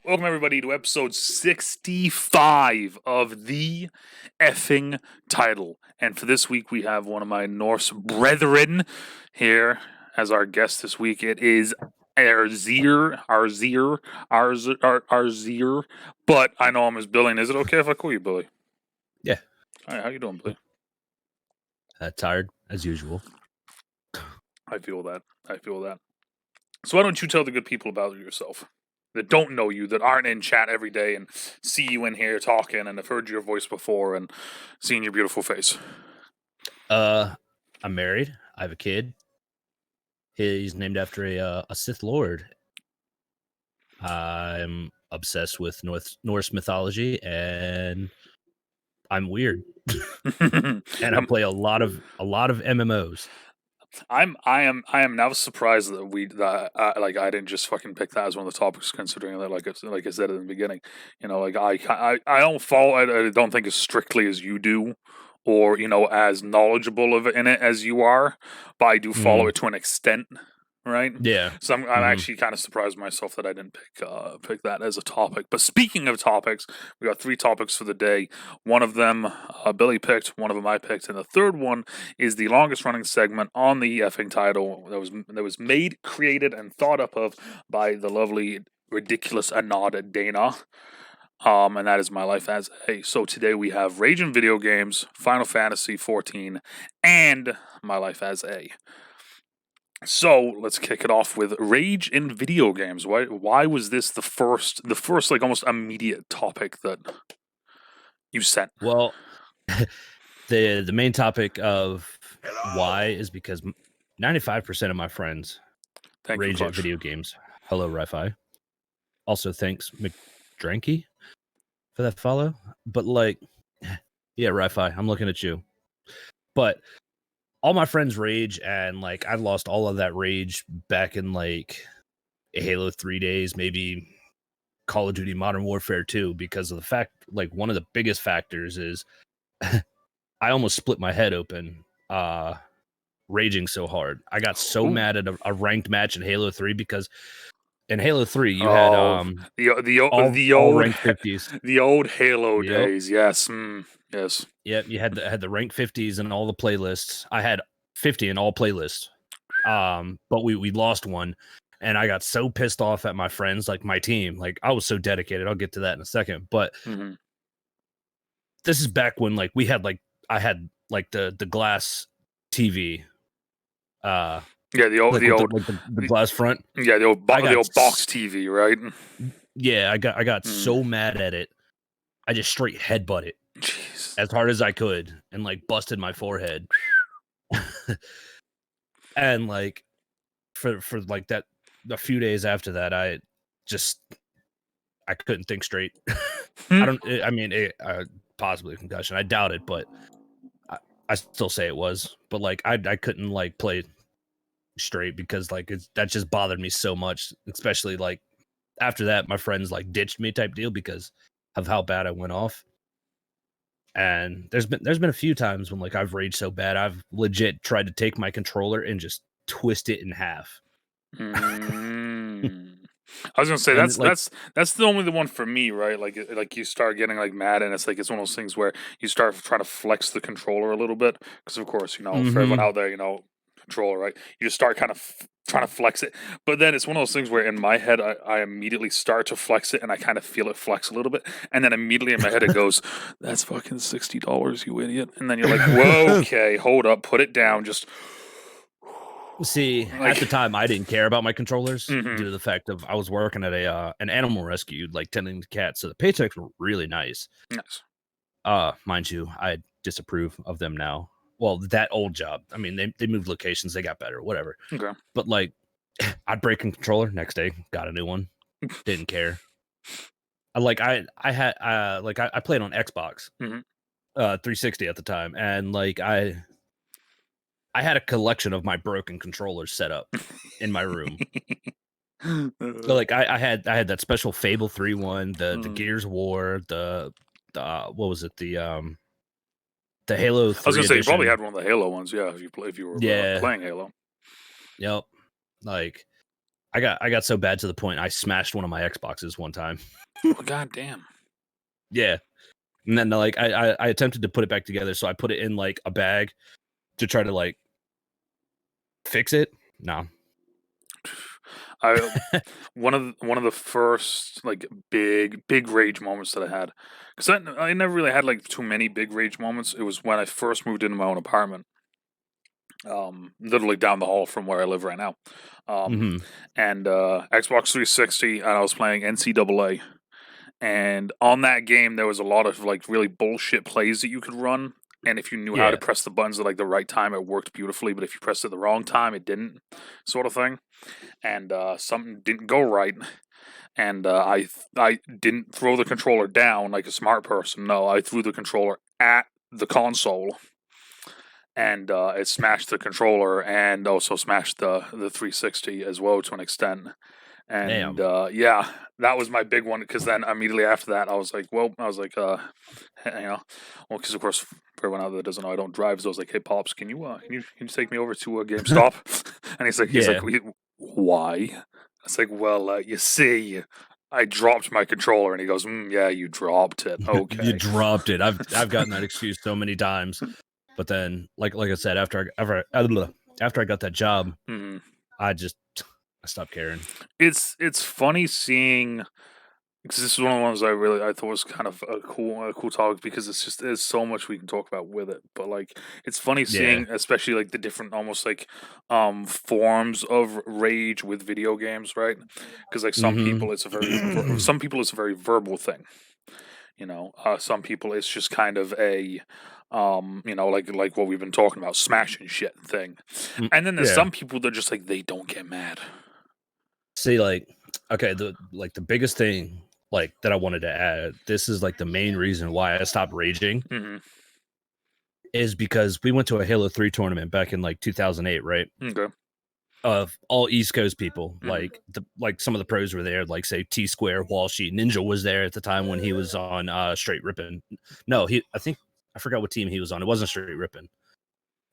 Welcome, everybody, to episode 65 of The Effing Title. And for this week, we have one of my Norse brethren here as our guest this week. It is Arzeir, but I know him as Billy. And is it okay if I call you Billy? Yeah. All right, how you doing, Billy? Tired, as usual. I feel that. So why don't you tell the good people about yourself? That don't know you, that aren't in chat every day and see you in here talking and have heard your voice before and seen your beautiful face. I'm married. I have a kid. He's named after a Sith Lord. I'm obsessed with Norse mythology, and I'm weird. And I play a lot of MMOs. I am now surprised that I didn't just fucking pick that as one of the topics, considering that like I said at the beginning, I don't follow. I don't think as strictly as you do, or as knowledgeable of it in it as you are, but I do follow it to an extent, right? Yeah. So I'm actually kind of surprised myself that I didn't pick that as a topic. But speaking of topics, we got 3 topics for the day. One of them Billy picked, one of them I picked, and the third one is the longest running segment on the effing title that was made, created, and thought up of by the lovely, ridiculous Anad Dana. And that is My Life as A. So today we have Rage in Video Games, Final Fantasy XIV, and My Life as A. So let's kick it off with Rage in Video Games. Why was this the first like almost immediate topic that you sent? Well, the main topic of why is because 95% of my friends rage at video games. Hello, Ri-Fi. Also, thanks McDranky for that follow. But yeah, Ri-Fi, I'm looking at you. But all my friends rage, and I lost all of that rage back in Halo 3 days, maybe Call of Duty Modern Warfare 2, because of the fact, one of the biggest factors is I almost split my head open raging so hard. I got so mad at a ranked match in Halo 3 because in Halo 3 you had the all old ranked 50s. The old Halo days, yes. Yes. Yep, you had the ranked 50s in all the playlists. I had 50 in all playlists. But we lost one, and I got so pissed off at my friends, my team. I was so dedicated. I'll get to that in a second. But this is back when we had I had the glass TV. Yeah, the glass front. Yeah, the old box TV, right? Yeah, I got so mad at it. I just straight headbutt it. Jeez. As hard as I could, and busted my forehead. And for that, a few days after that, I couldn't think straight. Possibly a concussion. I doubt it, but I still say it was. But I couldn't play straight because that just bothered me so much. Especially after that, my friends ditched me type deal because of how bad I went off. And there's been a few times when I've raged so bad I've legit tried to take my controller and just twist it in half. I was gonna say that's the only one for me, right? You start getting mad, and it's one of those things where you start trying to flex the controller a little bit because of course for everyone out there, controller, right? You just start kind of trying to flex it, but then it's one of those things where in my head I immediately start to flex it, and I kind of feel it flex a little bit, and then immediately in my head it goes, "That's fucking $60, you idiot!" And then you're like, "Whoa, okay, hold up, put it down." Just see, at the time I didn't care about my controllers due to the fact of I was working at an animal rescue, tending to cats, so the paychecks were really nice. Nice. Mind you, I disapprove of them now. Well, that old job. I mean, they moved locations, they got better, whatever. Okay. But I'd break a controller next day, got a new one, didn't care. I played on Xbox, 360 at the time, and I had a collection of my broken controllers set up in my room. So I had that special Fable 3 one, the Gears of War, the what was it, the Halo 3 I was gonna say you edition. probably had one of the Halo ones, yeah. If you were playing Halo. Yep. I got so bad to the point I smashed one of my Xboxes one time. Oh, God damn. Yeah. And then like I attempted to put it back together, so I put it in like a bag to try to like fix it. No. One of the first like big rage moments that I had, because I never really had like too many big rage moments. It was when I first moved into my own apartment, literally down the hall from where I live right now, and Xbox 360, and I was playing NCAA. And on that game, there was a lot of like really bullshit plays that you could run. And if you knew how to press the buttons at like the right time, it worked beautifully. But if you pressed it the wrong time, it didn't, sort of thing. And something didn't go right. And I didn't throw the controller down like a smart person. No, I threw the controller at the console, and it smashed the controller and also smashed the 360 as well to an extent. And yeah, that was my big one, because then immediately after that, I was like, because of course, for everyone out there that doesn't know, I don't drive. So I was like, hey, Pops, can you take me over to a GameStop? And he's like, why? I was like, well, you see, I dropped my controller, and he goes, yeah, you dropped it. Okay, you dropped it. I've gotten that excuse so many times, but then like I said, after I got that job, I stopped caring. It's funny seeing, because this is one of the ones I thought was kind of a cool topic, because there's so much we can talk about with it. But like, it's funny seeing, especially like the different almost like forms of rage with video games, right? Because like some people it's a very verbal thing. Some people it's just kind of a like what we've been talking about, smashing shit thing. And then there's some people that just like they don't get mad. See, like, okay, the biggest thing like that I wanted to add, this is like the main reason why I stopped raging, is because we went to a Halo 3 tournament back in like 2008, right? Okay. Of all East Coast people, like some of the pros were there, like say T Square, Walshy, Ninja was there at the time when he was on Straight Rippin'. No, I forgot what team he was on. It wasn't Straight Rippin'.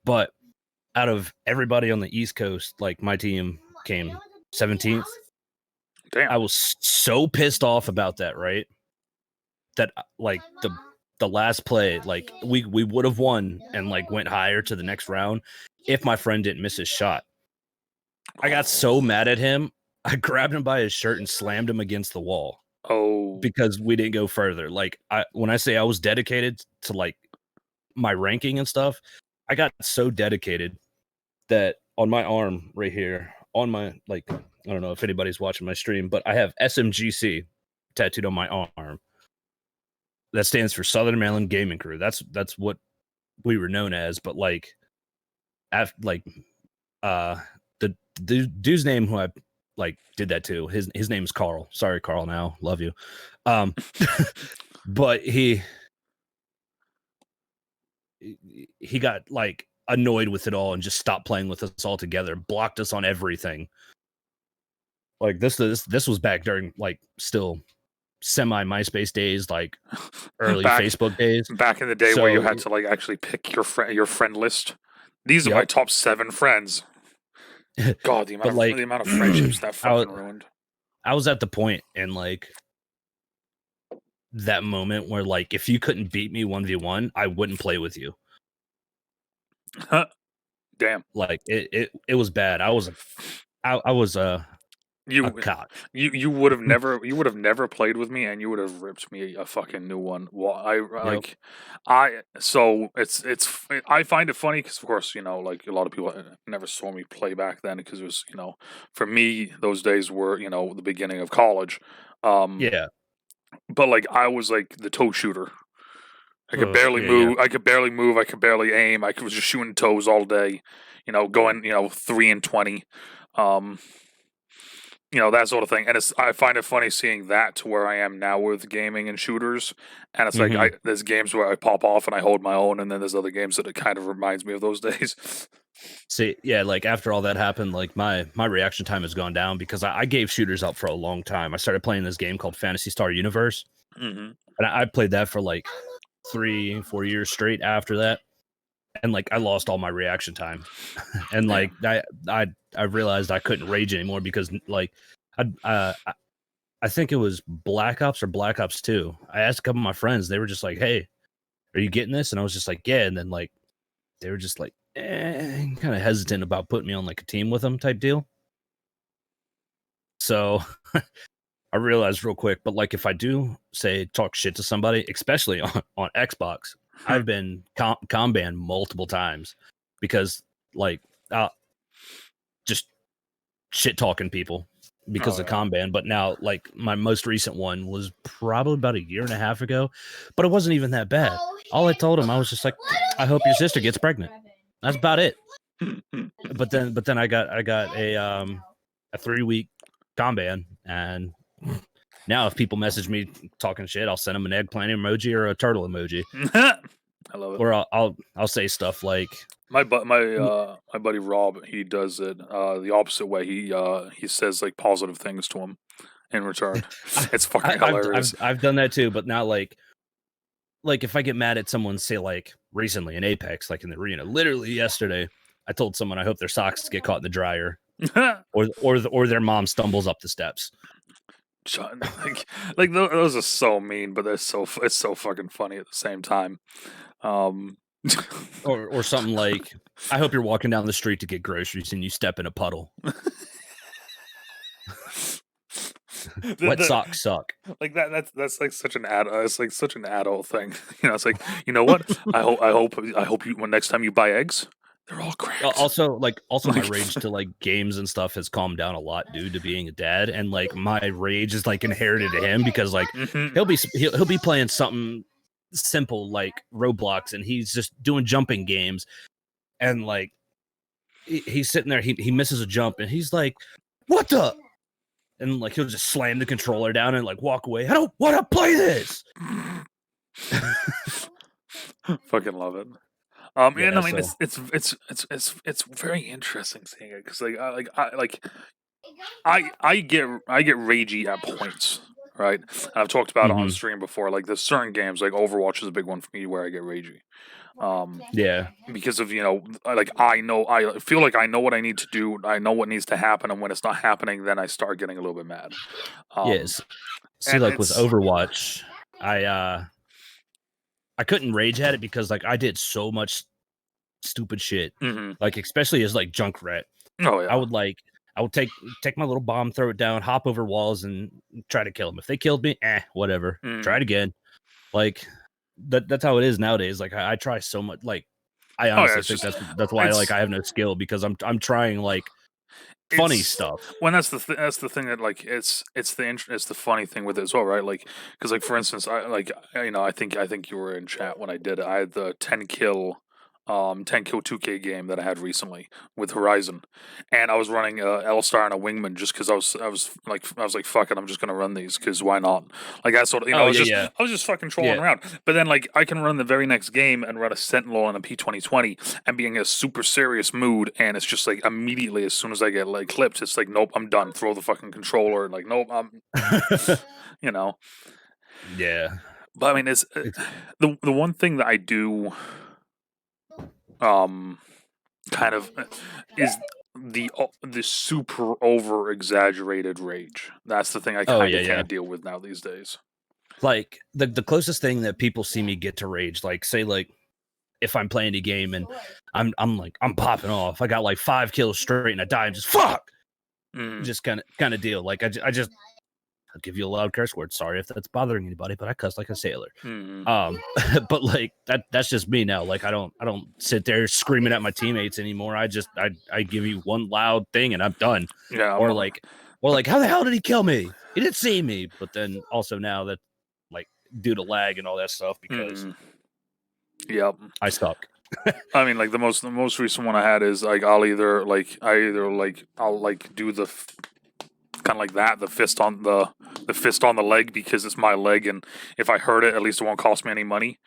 But out of everybody on the East Coast, like my team came 17th. Damn. I was so pissed off about that, right? That like the last play, like we would have won and like went higher to the next round if my friend didn't miss his shot. I got so mad at him, I grabbed him by his shirt and slammed him against the wall. Oh, because we didn't go further. Like when I say I was dedicated to like my ranking and stuff, I got so dedicated that on my arm right here, on my like, I don't know if anybody's watching my stream, but I have SMGC tattooed on my arm. That stands for Southern Maryland Gaming Crew. That's what we were known as. But like, the dude's name who I like did that to, his name is Carl. Sorry, Carl. Now love you. But he got like annoyed with it all and just stopped playing with us altogether. Blocked us on everything. Like this was back during like still semi MySpace days, like early Facebook days. Back in the day where you had to like actually pick your friend list. These are my top 7 friends. God, the amount of friendships that fucking ruined. I was at the point in like that moment where like if you couldn't beat me 1v1, I wouldn't play with you. Damn. Like it was bad. I was you would have never played with me, and you would have ripped me a fucking new one. Well, I find it funny because of course like a lot of people never saw me play back then, because it was for me those days were the beginning of college. But like I was like the toe shooter. I could barely move. I could barely move. I could barely aim. I was just shooting toes all day. Going 3 and 20. That sort of thing. And I find it funny seeing that to where I am now with gaming and shooters. And it's like there's games where I pop off and I hold my own, and then there's other games that it kind of reminds me of those days. See, yeah, like after all that happened, like my reaction time has gone down because I gave shooters up for a long time. I started playing this game called Fantasy Star Universe, and I played that for like 3-4 years straight after that. and like I lost all my reaction time, and like I realized I couldn't rage anymore because like I think it was Black Ops or Black Ops 2. I asked a couple of my friends, they were just like, "Hey, are you getting this?" And I was just like, "Yeah." And then like they were just like, kind of hesitant about putting me on like a team with them type deal. So I realized real quick, but like if I do say talk shit to somebody, especially on Xbox, I've been com banned multiple times because like just shit talking people because of com ban. But now like my most recent one was probably about a year and a half ago, but it wasn't even that bad. All I told him, I was just like, I hope your sister gets pregnant. That's about it. But then I got a 3-week com ban, and now if people message me talking shit, I'll send them an eggplant emoji or a turtle emoji. I love it. Or I'll say stuff like my buddy Rob, he does it the opposite way. He says like positive things to him in return. It's fucking hilarious. I've done that too, but now like if I get mad at someone, say like recently in Apex, like in the arena, literally yesterday, I told someone I hope their socks get caught in the dryer, or their mom stumbles up the steps. Like those are so mean, but it's so fucking funny at the same time. Or something like, I hope you're walking down the street to get groceries and you step in a puddle. Wet socks suck. Like that's like such an it's like such an adult thing. You know, it's like, you know what? I hope you when next time you buy eggs, they're all cracked. Also my rage to like games and stuff has calmed down a lot due to being a dad, and like my rage is like inherited to him because like he'll be playing something simple like Roblox and he's just doing jumping games, and like he's sitting there, he misses a jump and he's like, what the, and like he'll just slam the controller down and like walk away. I don't want to play this. Fucking love it. I mean, it's very interesting seeing it because I get ragey at points, right? And I've talked about it on stream before. Like there's certain games, like Overwatch is a big one for me, where I get ragey. Because of, you know, like I feel like I know what I need to do. I know what needs to happen, and when it's not happening, then I start getting a little bit mad. Yes. See, like with Overwatch, I couldn't rage at it because like I did so much stupid shit. Like especially as like Junkrat. Oh yeah. I would take my little bomb, throw it down, hop over walls, and try to kill them. If they killed me, whatever. Try it again. Like that's how it is nowadays. Like I try so much. Like I honestly think that's why like I have no skill, because I'm trying like funny stuff. When that's the thing that like it's the funny thing with it as well, right? Like because like for instance, I think you were in chat when I did it. I had the 10 kill 2K game that I had recently with Horizon, and I was running L-Star and a Wingman just because I was like fuck it, I'm just gonna run these because why not? Like that sort of, I was just fucking trolling around. But then like I can run the very next game and run a Sentinel and a P2020 and be in a super serious mood, and it's just like immediately as soon as I get like clipped, it's like nope, I'm done. Throw the fucking controller. Like nope, I'm you know. Yeah. But I mean, it's the one thing that I do kind of is the super over exaggerated rage. That's the thing I kind of can't deal with now these days. Like the closest thing that people see me get to rage, like say like if I'm playing a game and I'm popping off, I got like 5 kills straight and I die and just fuck, just kind of deal. Like I'll give you a loud curse word. Sorry if that's bothering anybody, but I cuss like a sailor. But like that's just me now. Like I don't sit there screaming at my teammates anymore. I give you one loud thing and I'm done. Yeah. Or like how the hell did he kill me? He didn't see me. But then also now that like due to lag and all that stuff, because I suck. I mean, like the most recent one I had is like I'll do the kind of like that, the fist on the leg, because it's my leg, and if I hurt it, at least it won't cost me any money.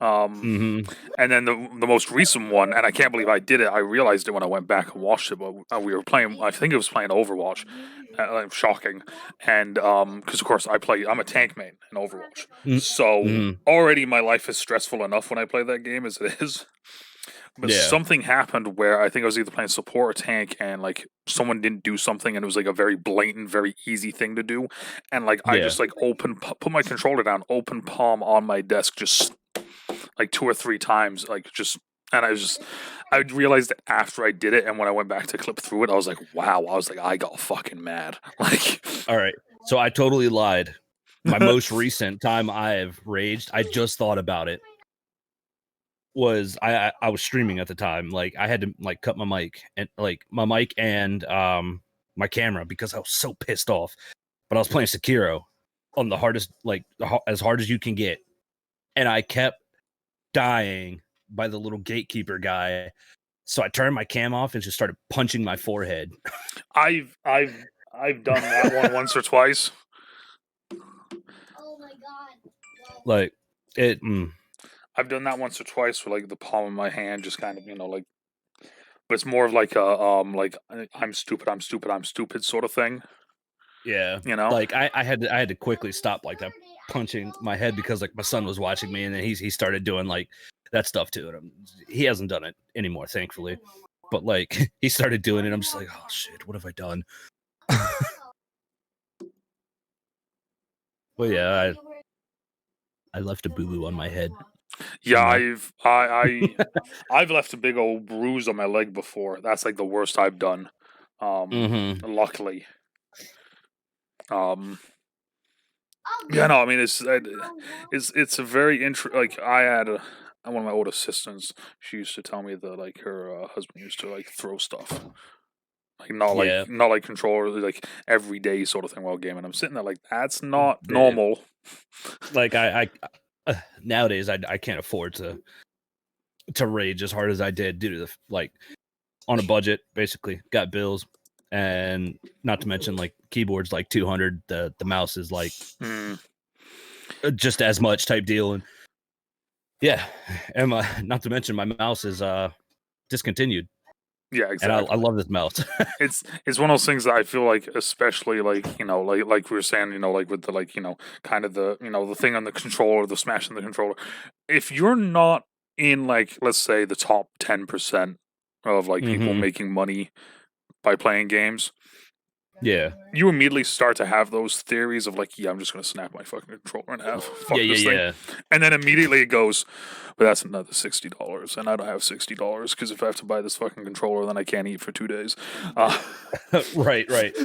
And then the most recent one, and I can't believe I did it. I realized it when I went back and watched it, but we were playing. I think it was playing Overwatch. Shocking, and because of course I'm a tank main in Overwatch, so already my life is stressful enough when I play that game as it is. But something happened where I think I was either playing support or tank, and like someone didn't do something, and it was like a very blatant, very easy thing to do, and like I just like put my controller down, open palm on my desk, just like 2 or 3 times, like just, and I realized that after I did it, and when I went back to clip through it, I was like, wow, I was like, I got fucking mad, like. All right, so I totally lied. My most recent time I've raged, I just thought about it. Was I was streaming at the time. Like I had to like cut my mic and my camera because I was so pissed off. But I was playing Sekiro on the hardest, like as hard as you can get, and I kept dying by the little gatekeeper guy. So I turned my cam off and just started punching my forehead. I've done that one once or twice. Oh my god! Like it. I've done that once or twice for like the palm of my hand, just kind of, like, but it's more of like a like I'm stupid sort of thing. Yeah, like I had to quickly stop like that punching my head because like my son was watching me, and then he started doing like that stuff too. And he hasn't done it anymore, thankfully. But like he started doing it, I'm just like, oh shit, what have I done? Well, yeah, I left a boo boo on my head. Yeah, I've left a big old bruise on my leg before. That's like the worst I've done. Luckily. Yeah, no, I mean it's a very like I had one of my old assistants. She used to tell me that like her husband used to like throw stuff, like not like controller, like everyday sort of thing while gaming. I'm sitting there like that's not normal. Like I nowadays I can't afford to rage as hard as I did due to the like on a budget. Basically, got bills. And not to mention, like keyboard's like $200. The mouse is like just as much type deal. And yeah, and not to mention my mouse is discontinued. Yeah, exactly. And I love this mouse. It's one of those things that I feel like, especially like like we were saying, like with the like kind of the the thing on the controller, the smashing the controller. If you're not in like let's say the top 10% of like people making money by playing games, yeah, you immediately start to have those theories of like, yeah, I'm just gonna snap my fucking controller in half. Fuck this thing. And then immediately it goes, but that's another $60, and I don't have $60 because if I have to buy this fucking controller, then I can't eat for 2 days. Right.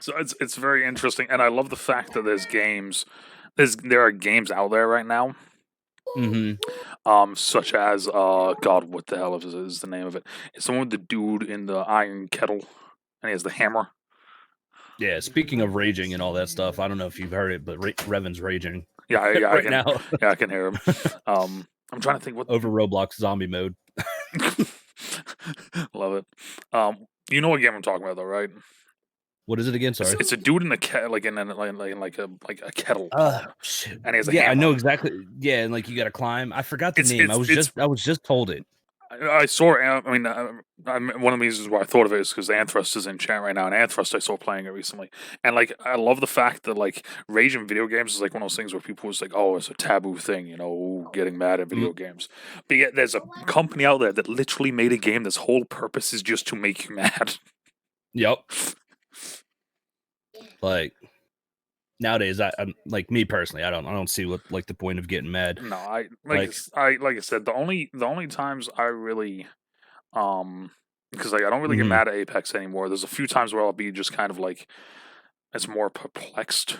So it's very interesting, and I love the fact that there are games out there right now. Such as God, what the hell is the name of it? It's the one with the dude in the iron kettle, and he has the hammer. Yeah, speaking of raging and all that stuff, I don't know if you've heard it, but Revan's raging. Yeah, right now. Yeah, I can hear him. I'm trying to think what over Roblox zombie mode. Love it. You know what game I'm talking about, though, right? What is it again? Sorry, it's a dude in a like in a kettle. Shit. And he has a hammer. I know exactly. Yeah, and like you got to climb. I forgot the name. I was just told it. I saw. I mean, one of the reasons why I thought of it is because Anthrust is in chat right now, and Anthrust I saw playing it recently, and like I love the fact that like rage in video games is like one of those things where people was like, oh, it's a taboo thing, getting mad at video games. But yet there's a company out there that literally made a game that's whole purpose is just to make you mad. Yep. Like nowadays, I'm like me personally. I don't see what like the point of getting mad. No, I said the only times I really because like I don't really get mad at Apex anymore. There's a few times where I'll be just kind of like it's more perplexed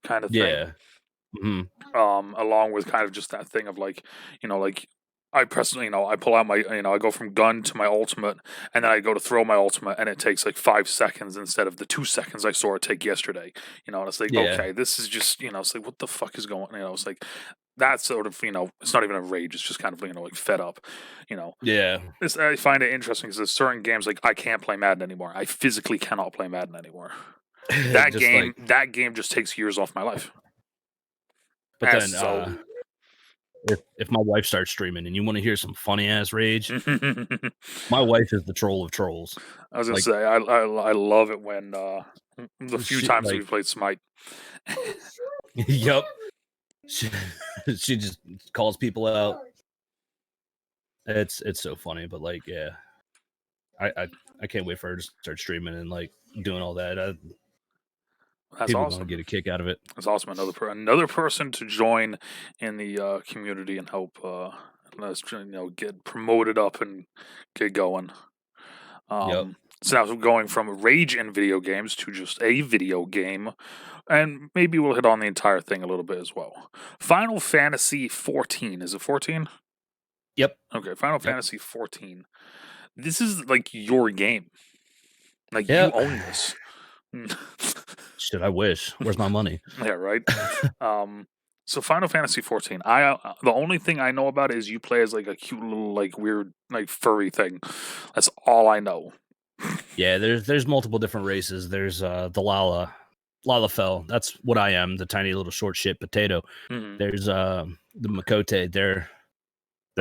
kind of thing. Yeah. Along with kind of just that thing of like like. I press, I pull out my, I go from gun to my ultimate, and then I go to throw my ultimate, and it takes like 5 seconds instead of the 2 seconds I saw it take yesterday. And it's like, okay, this is just, it's like, what the fuck is going on? It's like, that sort of, it's not even a rage, it's just kind of, like fed up, Yeah. I find it interesting because there's certain games, like, I can't play Madden anymore. I physically cannot play Madden anymore. That game just takes years off my life. But then, if my wife starts streaming and you want to hear some funny ass rage, my wife is the troll of trolls. I was gonna say I love it when the few times we've played Smite. Yep. She just calls people out. It's so funny, but like, yeah, I can't wait for her to start streaming and like doing all that. That's People awesome. are gonna get a kick out of it. That's awesome. Another person to join in the community and help us get promoted up and get going. Yep. So now going from rage in video games to just a video game, and maybe we'll hit on the entire thing a little bit as well. Final Fantasy 14. Is it 14? Yep. Okay, Final Fantasy 14. This is like your game. Like Yep. you own this. Shit, I wish. Where's my money? Yeah, right. So Final Fantasy 14. The only thing I know about it is you play as like a cute little like weird like furry thing. That's all I know. Yeah, there's multiple different races. There's the Lalafell. That's what I am, the tiny little short shit potato. Mm-hmm. There's the Makote. They're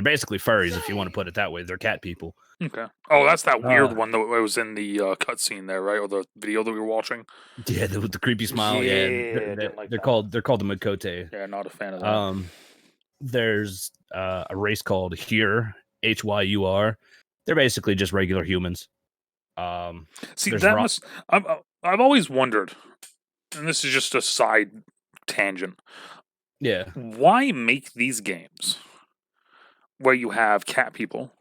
basically furries, if you want to put it that way. They're cat people. Okay. Oh, that's that weird one that was in the cutscene there, right? Or the video that we were watching. Yeah, with the creepy smile. Yeah, they're called the Makote. Yeah, not a fan of that. There's a race called Hyur, Hyur. They're basically just regular humans. See, that I've always wondered, and this is just a side tangent. Yeah. Why make these games where you have cat people,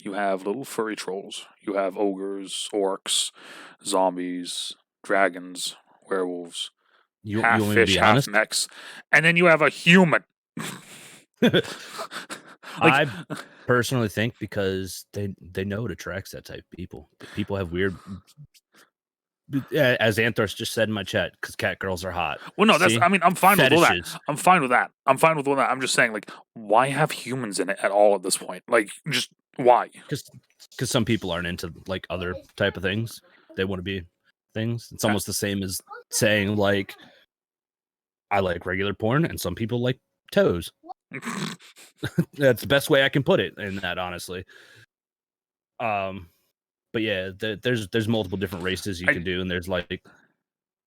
you have little furry trolls, you have ogres, orcs, zombies, dragons, werewolves, half fish, half mechs, and then you have a human? I personally think because they know it attracts that type of people. People have weird, as Anthros just said in my chat, because cat girls are hot. Well, no, I'm fine with all that. I'm fine with that. I'm just saying, like, why have humans in it at all at this point? Like, just why? Because some people aren't into like other type of things. They want to be things. It's almost the same as saying like, I like regular porn, and some people like toes. That's the best way I can put it in that, honestly. But yeah, there's multiple different races you can do, and there's like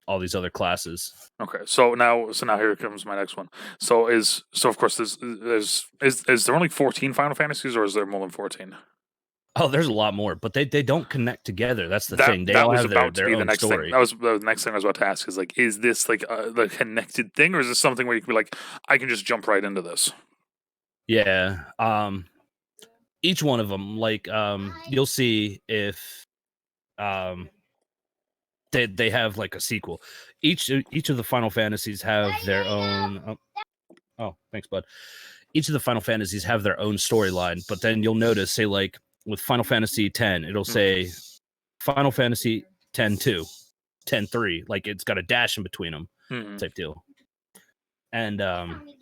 all these other classes. Okay, so now here comes my next one. So of course is there only 14 Final Fantasies, or is there more than 14? Oh, there's a lot more, but they don't connect together. That's the thing. They all have their own story. That was the next thing I was about to ask. Is like, is this like the connected thing, or is this something where you can be like, I can just jump right into this? Yeah. Each one of them, like, you'll see if they have like a sequel. Each of the Final Fantasies have their own. Oh, thanks, bud. Each of the Final Fantasies have their own storyline, but then you'll notice, say, like with Final Fantasy X, it'll say Final Fantasy X-2, X-3, like it's got a dash in between them, type deal. And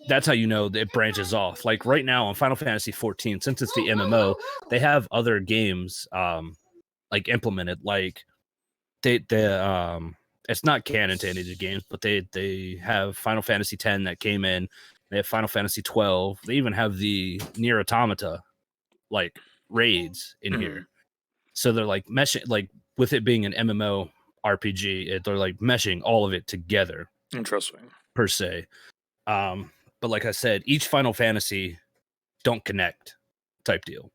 that's how you know that it branches off. Like right now on Final Fantasy XIV, since it's the MMO, they have other games like implemented. Like they it's not canon to any of the games, but they have Final Fantasy X that came in. They have Final Fantasy 12. They even have the Nier Automata like raids in here. So they're like meshing, like with it being an MMO RPG, they're like meshing all of it together. Interesting. Per se. But like I said, each Final Fantasy don't connect type deal.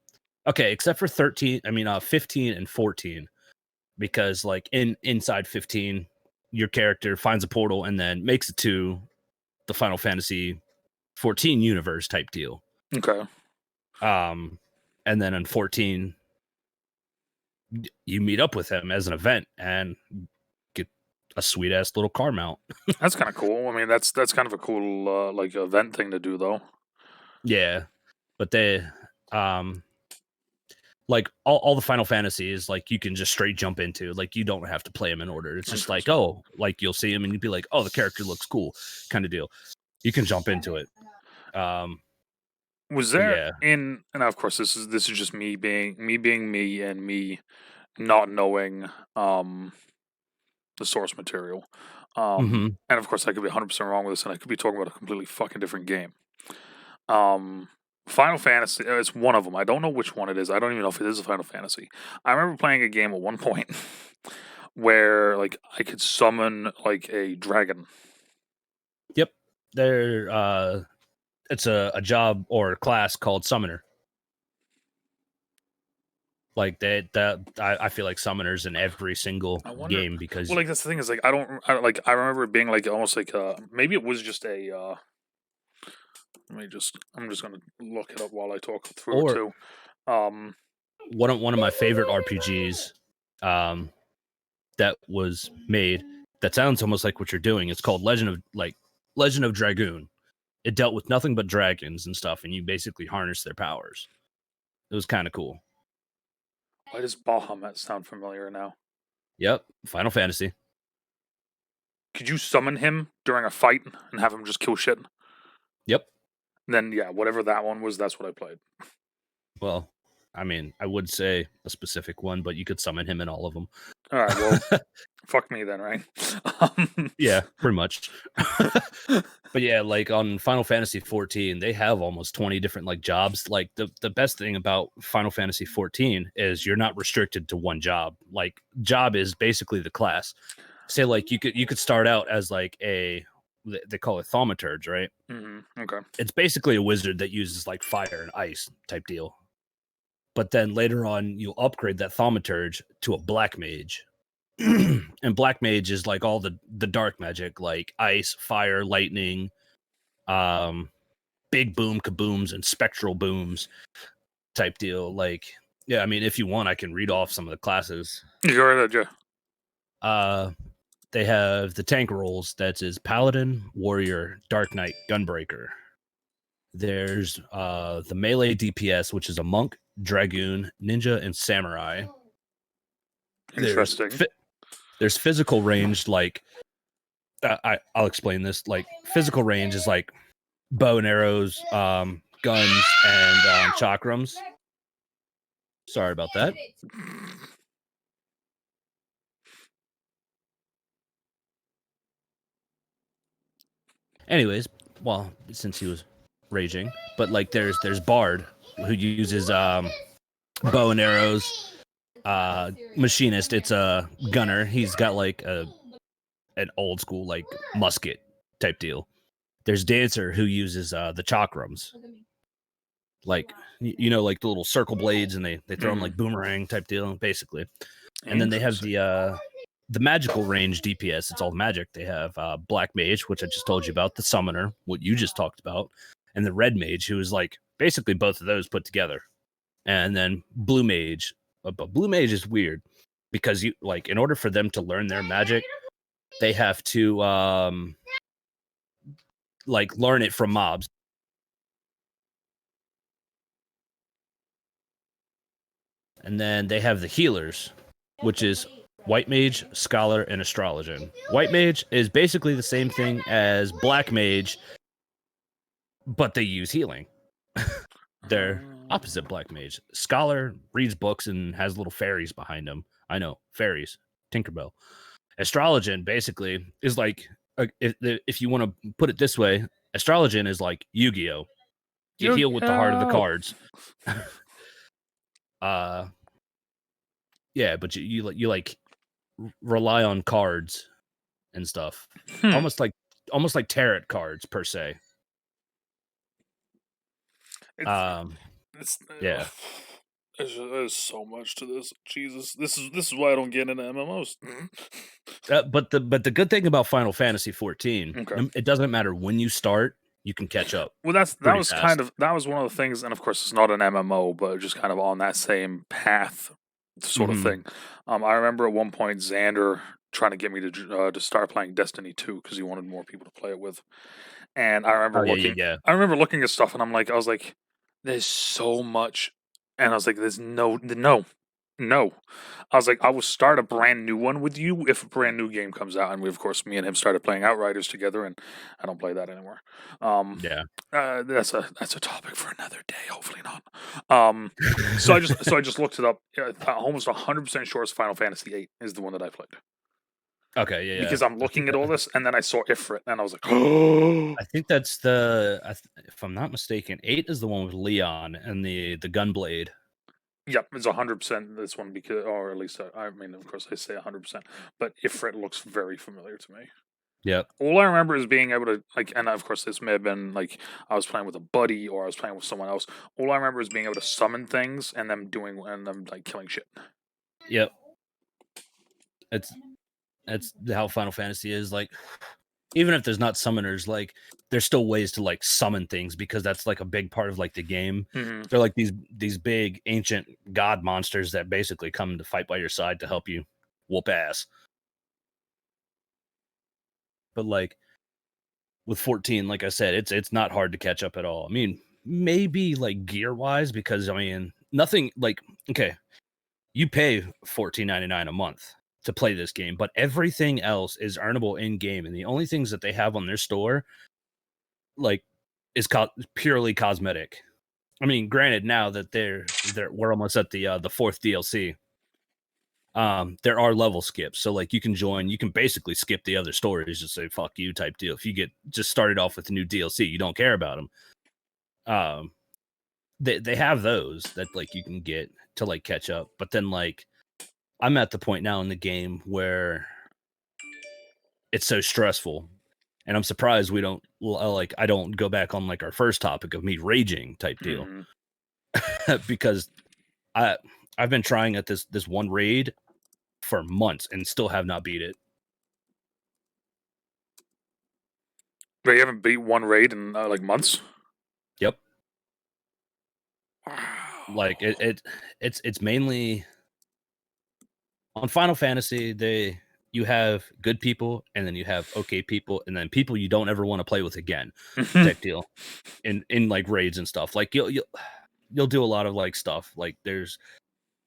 Okay, except for 15 and 14. Because like inside 15, your character finds a portal and then makes it to the Final Fantasy 14 universe type deal. Okay. And then in 14, you meet up with him as an event and get a sweet ass little car mount. That's kind of cool. I mean, that's kind of a cool like event thing to do, though. Yeah, but they like all the Final Fantasies, like you can just straight jump into. Like you don't have to play them in order. It's just like, oh, like you'll see him and you'd be like, oh, the character looks cool, kind of deal. You can jump into it. Was there and of course this is just me being me and me not knowing the source material. And of course I could be 100% wrong with this, and I could be talking about a completely fucking different game. Final Fantasy, it's one of them. I don't know which one it is. I don't even know if it is a Final Fantasy. I remember playing a game at one point where like I could summon like a dragon. Yep. It's a job or a class called Summoner. Like I feel like summoners in every single I wonder. game because Well, like that's the thing is like I remember it being like almost like maybe it was just a. I'm just gonna look it up while I talk through it or too. Um, one of my favorite RPGs that was made that sounds almost like what you're doing. It's called Legend of Dragoon. It dealt with nothing but dragons and stuff, and you basically harness their powers. It was kind of cool. why does Bahamut sound familiar now? Yep, Final Fantasy. Could you summon him during a fight and have him just kill shit? Yep. Then yeah, whatever that one was, that's what I played. Well, I mean, I would say a specific one, but you could summon him in all of them. All right, well, fuck me then, right? Yeah, pretty much. But yeah, like on Final Fantasy 14, they have almost 20 different like jobs. Like the best thing about Final Fantasy 14 is you're not restricted to one job. Like job is basically the class. Say like you could start out as like they call it thaumaturge, right? Mm-hmm. Okay. It's basically a wizard that uses like fire and ice type deal. But then later on, you'll upgrade that thaumaturge to a black mage. And black mage is like all the dark magic, like ice, fire, lightning, big boom kabooms, and spectral booms type deal. Like, yeah, I mean, if you want, I can read off some of the classes. You're right, They have the tank roles. That's his paladin, warrior, dark knight, gunbreaker. There's the melee DPS, which is a monk, dragoon, ninja, and samurai. Interesting. There's physical range, like I'll explain this. Like physical range is like bow and arrows, guns, and chakrams. Sorry about that. Anyways, well, since he was raging, but like there's Bard who uses bow and arrows. Machinist, it's a gunner. He's got like an old school like musket type deal. There's Dancer who uses the chakrams, like you know, like the little circle blades, and they throw them like boomerang type deal, basically. And then they have the magical range DPS. It's all magic. They have Black Mage, which I just told you about, the Summoner, what you just talked about, and the Red Mage, who is like basically both of those put together. And then Blue Mage. But Blue Mage is weird because you like in order for them to learn their magic, they have to like learn it from mobs. And then they have the healers, which is White Mage, Scholar, and Astrologian. White Mage is basically the same thing as Black Mage, but they use healing. They're opposite Black Mage. Scholar reads books and has little fairies behind him. I know, fairies. Tinkerbell. Astrologian basically is like, if you want to put it this way, Astrologian is like Yu-Gi-Oh! You heal with the heart of the cards. Yeah, but you like rely on cards and stuff. Almost like tarot cards per se. Yeah. There's so much to this. Jesus, this is why I don't get into MMOs. But the good thing about Final Fantasy 14, okay, it doesn't matter when you start, you can catch up. Well, that was one of the things, and of course, it's not an MMO, but just kind of on that same path, sort of thing. I remember at one point Xander trying to get me to start playing Destiny 2 because he wanted more people to play it with, and I remember I remember looking at stuff, and I was like, there's so much. And I was like, there's no. I was like, I will start a brand new one with you if a brand new game comes out. And me and him started playing Outriders together, and I don't play that anymore. That's a topic for another day. Hopefully not. So I just looked it up. Almost 100% sure it's Final Fantasy VIII is the one that I played. Okay, yeah. Because I'm looking at all this, and then I saw Ifrit, and I was like, oh. I think that's if I'm not mistaken, 8 is the one with Leon and the Gunblade. Yep, it's 100% this one because, or at least I mean, of course, I say 100%, but Ifrit looks very familiar to me. Yep. All I remember is being able to, like, and of course this may have been like I was playing with a buddy or I was playing with someone else. All I remember is being able to summon things and them like killing shit. Yep. That's how Final Fantasy is. Like, even if there's not summoners, like there's still ways to like summon things because that's like a big part of like the game. Mm-hmm. They're like these big ancient god monsters that basically come to fight by your side to help you whoop ass. But like with 14, like I said, it's not hard to catch up at all. I mean, maybe like gear wise, because I mean nothing like okay, you pay $14.99 a month to play this game, but everything else is earnable in game, and the only things that they have on their store like is purely cosmetic. I mean, granted, now that we're almost at the fourth DLC. There are level skips, so like you can basically skip the other stories, just say fuck you type deal. If you get just started off with a new DLC, you don't care about them. They have those that like you can get to like catch up, but then like I'm at the point now in the game where it's so stressful, and I'm surprised we don't like I don't go back on like our first topic of me raging type deal because I've been trying at this one raid for months and still have not beat it. But you haven't beat one raid in like months. Yep. Wow. Like it's mainly on Final Fantasy. You have good people, and then you have okay people, and then people you don't ever want to play with again, type deal. In like raids and stuff. Like you'll do a lot of like stuff. Like there's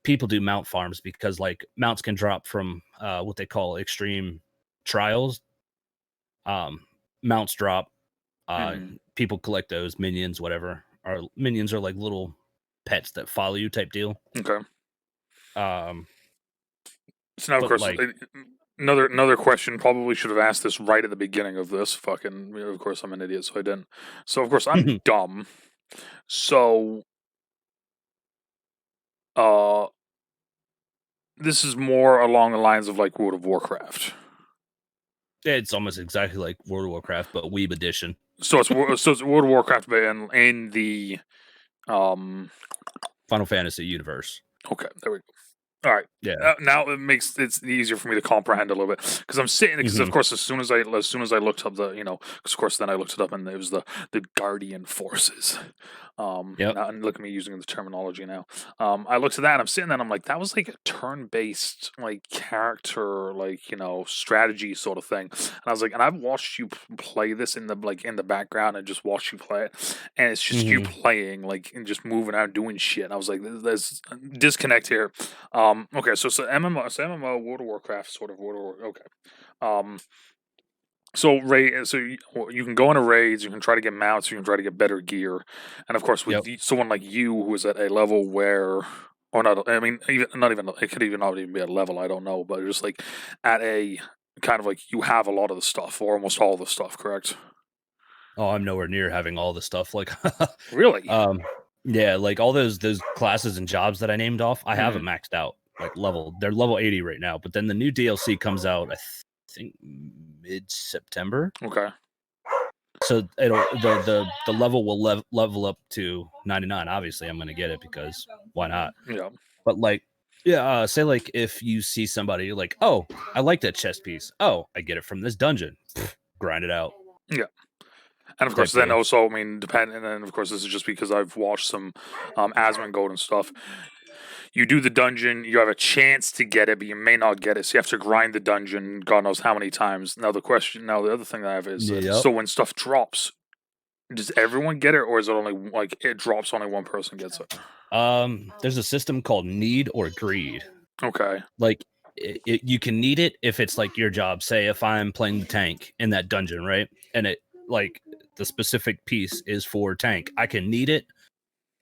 people do mount farms because like mounts can drop from what they call extreme trials. Mounts drop. People collect those minions, whatever. Our minions are like little pets that follow you, type deal. Okay. So now, of But course, like another question. Probably should have asked this right at the beginning of this. Fucking, of course, I'm an idiot, so I didn't. So of course, I'm dumb. So, this is more along the lines of like World of Warcraft. it's almost exactly like World of Warcraft, but Weeb edition. So it's World of Warcraft, but in the Final Fantasy universe. Okay, there we go. All right. Yeah. Now it makes it easier for me to comprehend a little bit because I'm sitting because of course as soon as I looked up the because of course then I looked it up and it was the Guardian Forces. And look at me using the terminology now. I looked at that and I'm sitting there and I'm like, that was like a turn-based like character like strategy sort of thing. And I was like, and I've watched you play this in the background and just watched you play it, and it's just you playing like and just moving out doing shit. And I was like, there's disconnect here. Okay, so MMO, World of Warcraft, sort of World of War. Okay. So you can go into raids, you can try to get mounts, you can try to get better gear, and of course with someone like you who is at a level where, or not, I mean, not even it could even not even be a level, I don't know, but just like at a kind of like you have a lot of the stuff or almost all the stuff, correct? Oh, I'm nowhere near having all the stuff. Like, really? Yeah, like all those classes and jobs that I named off, I have them maxed out. Like they're level 80 right now. But then the new DLC comes out, I think mid-September. Okay. So the level will level up to 99. Obviously, I'm going to get it because why not? Yeah. But like, yeah, say like if you see somebody like, oh, I like that chest piece. Oh, I get it from this dungeon. Grind it out. Yeah. And of course, then also, I mean, and then of course, this is just because I've watched some Asmongold and stuff. You do the dungeon, you have a chance to get it, but you may not get it. So you have to grind the dungeon, God knows how many times. Now the other thing I have is, so when stuff drops, does everyone get it, or is it only like it drops, only one person gets it? There's a system called need or greed. Okay. Like you can need it if it's like your job. Say if I'm playing the tank in that dungeon, right, and it like the specific piece is for tank, I can need it,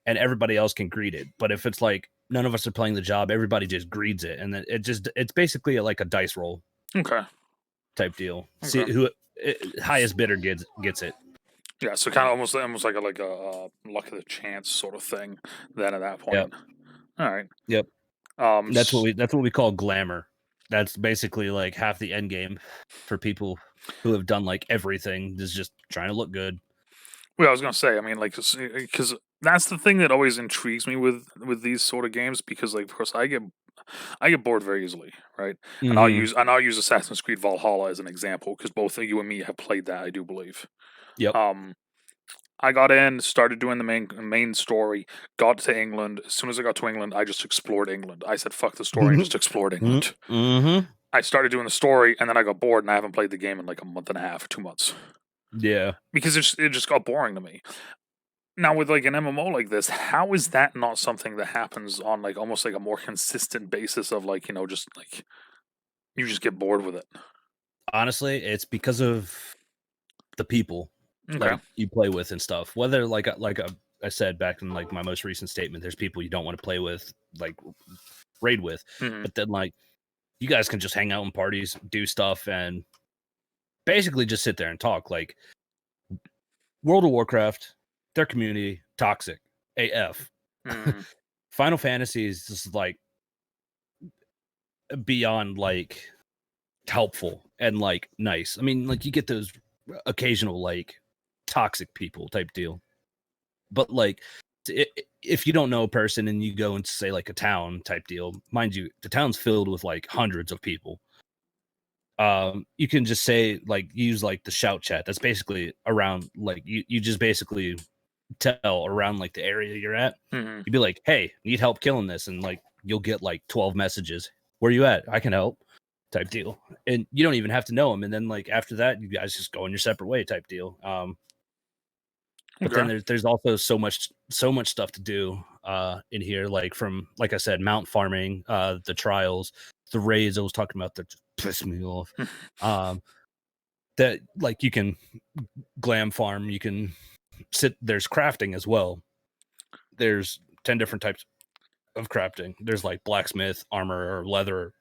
and everybody else can greed it. But if it's like none of us are playing the job, everybody just greeds it, and then it's basically like a dice roll, type deal. Okay. See who highest bidder gets it. Yeah, so kind of almost like a luck of the chance sort of thing. Then at that point, yep. All right. Yep. That's what we call glamour. That's basically like half the end game for people who have done like everything, is just trying to look good. Well, I was gonna say, I mean, like, because that's the thing that always intrigues me with these sort of games, because, like, of course, I get bored very easily, right? Mm-hmm. And I'll use Assassin's Creed Valhalla as an example, because both of you and me have played that, I do believe. Yep. Um, I got in, started doing the main story, got to England. As soon as I got to England, I just explored England. I said, "Fuck the story," and just explored England. Mm-hmm. I started doing the story, and then I got bored, and I haven't played the game in like a month and a half, 2 months, Yeah. because it just got boring to me. Now, with like an MMO like this, how is that not something that happens on like almost like a more consistent basis of like, just like you just get bored with it? Honestly, it's because of the people Okay. like you play with and stuff. Whether I said back in like my most recent statement, there's people you don't want to play with, like raid with, Hmm. but then like you guys can just hang out in parties, do stuff, and basically just sit there and talk. Like World of Warcraft, their community toxic AF. Hmm. Final Fantasy is just like beyond like helpful and like nice. I mean, like you get those occasional like toxic people type deal, but like if you don't know a person and you go into say like a town type deal, mind you, the town's filled with like hundreds of people. You can just say like use like the shout chat. That's basically around like you just basically tell around like the area you're at. Hmm. You'd be like, "Hey, need help killing this," and like you'll get like 12 messages. Where you at? I can help. Type deal, and you don't even have to know them. And then like after that, you guys just go in your separate way. Type deal. But then Okay. there's also so much stuff to do in here. Like from like I said, mount farming, the trials, the raids I was talking about that just piss me off. Um, that like you can glam farm, you can sit. There's crafting as well. There's 10 different types of crafting. There's like blacksmith, armor, or leather,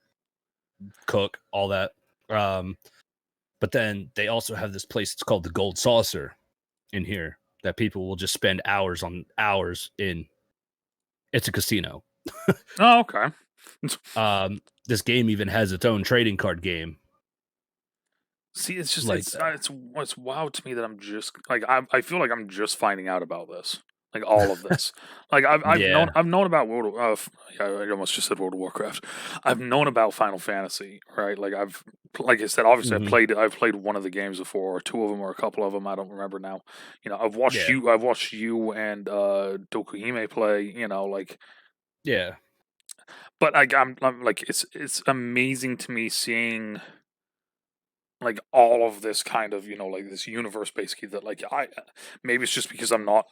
cook, all that. Um, but then they also have this place. It's called the Gold Saucer in here that people will just spend hours on hours in. It's a casino. Oh, okay. This game even has its own trading card game. See, it's just Like, it's wild to me that I'm just like I feel like I'm just finding out about this, like all of this. Like yeah, I've known about yeah, I almost just said World of Warcraft. I've known about Final Fantasy, right? Like like I said, obviously hmm I've played one of the games before, or two of them, or a couple of them. I don't remember now. yeah, I've watched you and Dokuhime play. Like, yeah, but like I'm like it's amazing to me seeing like all of this kind of like this universe basically that like I maybe it's just because I'm not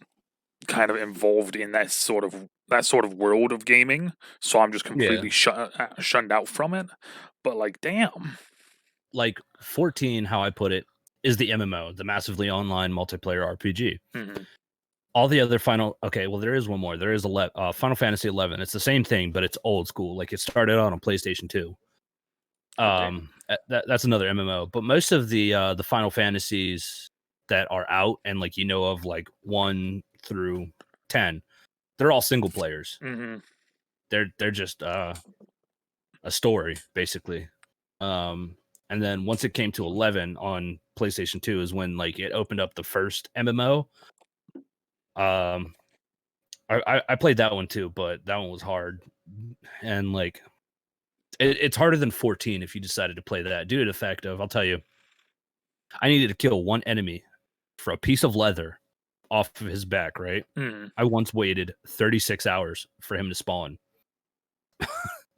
kind of involved in that sort of world of gaming, so I'm just yeah. completely shunned out from it. But like, damn. Like 14, how I put it, is the MMO, the massively online multiplayer RPG. Hmm. All the other okay, well, there is one more. There is Final Fantasy 11. It's the same thing, but it's old school. Like it started out on PlayStation 2. Okay. That's another MMO. But most of the Final Fantasies that are out and like of like 1 through 10, they're all single players. Hmm. They're just a story basically. And then once it came to 11 on PlayStation 2 is when like it opened up the first MMO. Um, I played that one too, but that one was hard, and like it's harder than 14 if you decided to play that due to the fact of I'll tell you, I needed to kill one enemy for a piece of leather off of his back. Right, Hmm. I once waited 36 hours for him to spawn.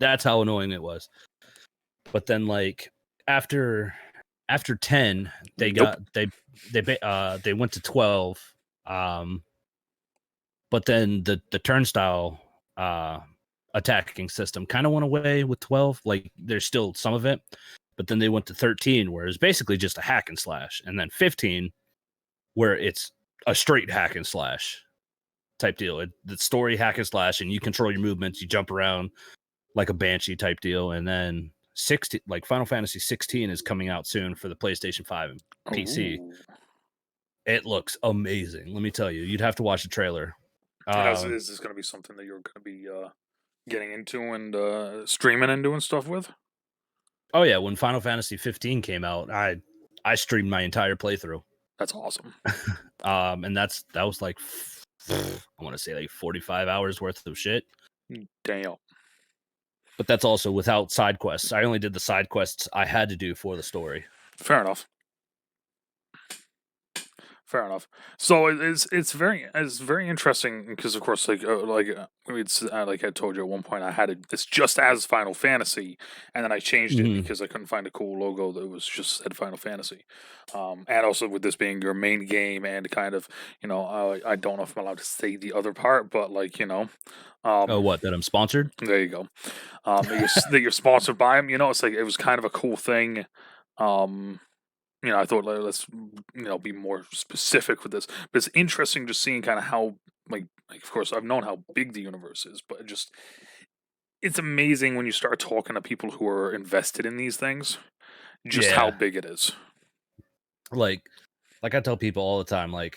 That's how annoying it was. But then like after after 10, they Nope. got they went to 12. Um, but then the turnstile attacking system kind of went away with 12. Like there's still some of it, but then they went to 13, where it's basically just a hack and slash, and then 15, where it's a straight hack and slash type deal. The story hack and slash, and you control your movements, you jump around like a banshee type deal, and then 16, like Final Fantasy 16, is coming out soon for the PlayStation 5 and PC. Ooh. It looks amazing. Let me tell you, you'd have to watch the trailer. And Um, is this going to be something that you're going to be getting into and streaming and doing stuff with? Oh yeah, when Final Fantasy 15 came out, I streamed my entire playthrough. That's awesome. And that was like I want to say like 45 hours worth of shit. Damn. But that's also without side quests. I only did the side quests I had to do for the story. Fair enough. Fair enough. So it's very interesting because of course like like I told you at one point I had it's just as Final Fantasy, and then I changed it because I couldn't find a cool logo that was just said Final Fantasy, and also with this being your main game and kind of I don't know if I'm allowed to say the other part, but like Oh, what, that I'm sponsored? There you go. That you're sponsored by them. It's like it was kind of a cool thing. I thought let's be more specific with this, but it's interesting just seeing kind of how like of course I've known how big the universe is, but it's amazing when you start talking to people who are invested in these things, just how big it is. Like I tell people all the time, like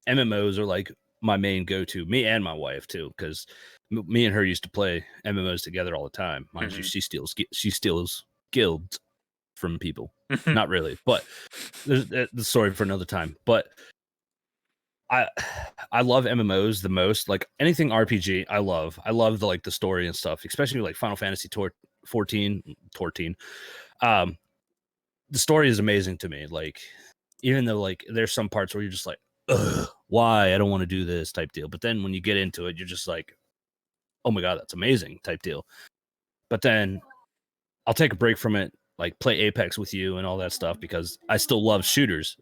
MMOs are like my main go-to. Me and my wife too, because me and her used to play MMOs together all the time. Mind you, she steals guilds from people. Not really, but there's the story for another time. But I love MMOs the most. Like anything RPG, I love the like the story and stuff, especially like Final Fantasy 14. The story is amazing to me. Like even though like there's some parts where you're just like, ugh, why? I don't want to do this type deal. But then when you get into it, you're just like, oh my god, that's amazing type deal. But then I'll take a break from it, like play Apex with you and all that stuff, because I still love shooters.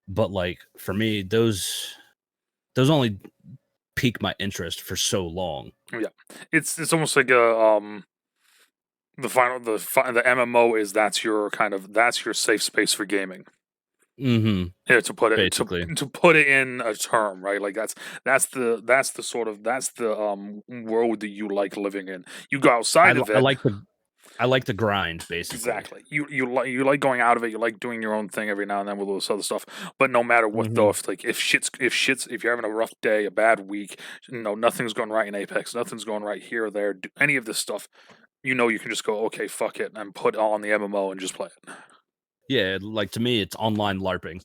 But like for me, those only pique my interest for so long. Yeah, it's almost like a the MMO is that's your safe space for gaming. Yeah, to put it basically to put it in a term, right? Like that's the sort of world that you like living in. You go outside of it. I like the grind, basically. Exactly. You like going out of it. You like doing your own thing every now and then with all this other stuff. But no matter what, though, if you're having a rough day, a bad week, nothing's going right in Apex, nothing's going right here or there. Any of this stuff, you can just go, okay, fuck it, and put on the MMO and just play it. Yeah, like to me, it's online LARPing.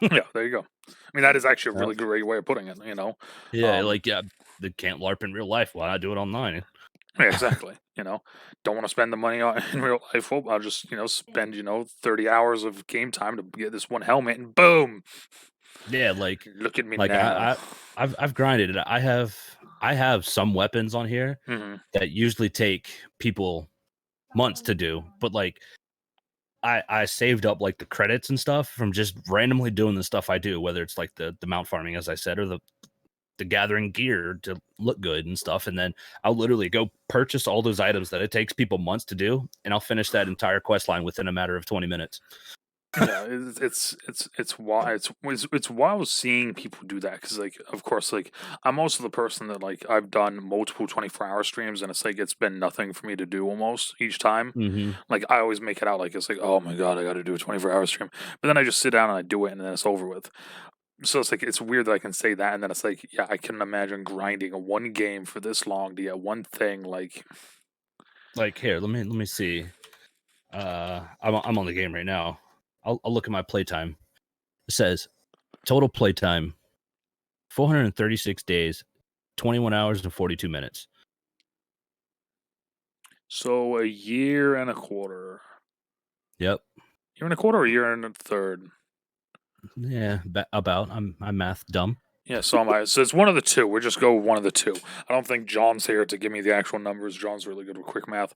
Yeah, there you go. I mean, that is actually a really great way of putting it. Yeah, they can't LARP in real life. Why not do it online? Yeah, exactly. Don't want to spend the money in real life. Well, I'll just spend 30 hours of game time to get this one helmet, and boom. Yeah, like look at me like now. I've grinded it. I have some weapons on here that usually take people months to do, but like I saved up like the credits and stuff from just randomly doing the stuff I do, whether it's like the mount farming, as I said, or the gathering gear to look good and stuff. And then I'll literally go purchase all those items that it takes people months to do, and I'll finish that entire quest line within a matter of 20 minutes. Yeah, it's wild seeing people do that, because like of course like I'm also the person that like I've done multiple 24-hour streams, and it's like it's been nothing for me to do almost each time. Like I always make it out like it's like, oh my god, I got to do a 24-hour stream, but then I just sit down and I do it, and then it's over with. So it's like it's weird that I can say that, and then it's like, yeah, I can imagine grinding a one game for this long to get one thing. Like here, let me see. I'm on the game right now. I'll look at my playtime. It says total playtime 436 days, 21 hours and 42 minutes. So a year and a quarter. Yep. Year and a quarter or a year and a third? Yeah, about. I'm math dumb. Yeah, so am I. So it's one of the two. We'll just go with one of the two. I don't think John's here to give me the actual numbers. John's really good with quick math.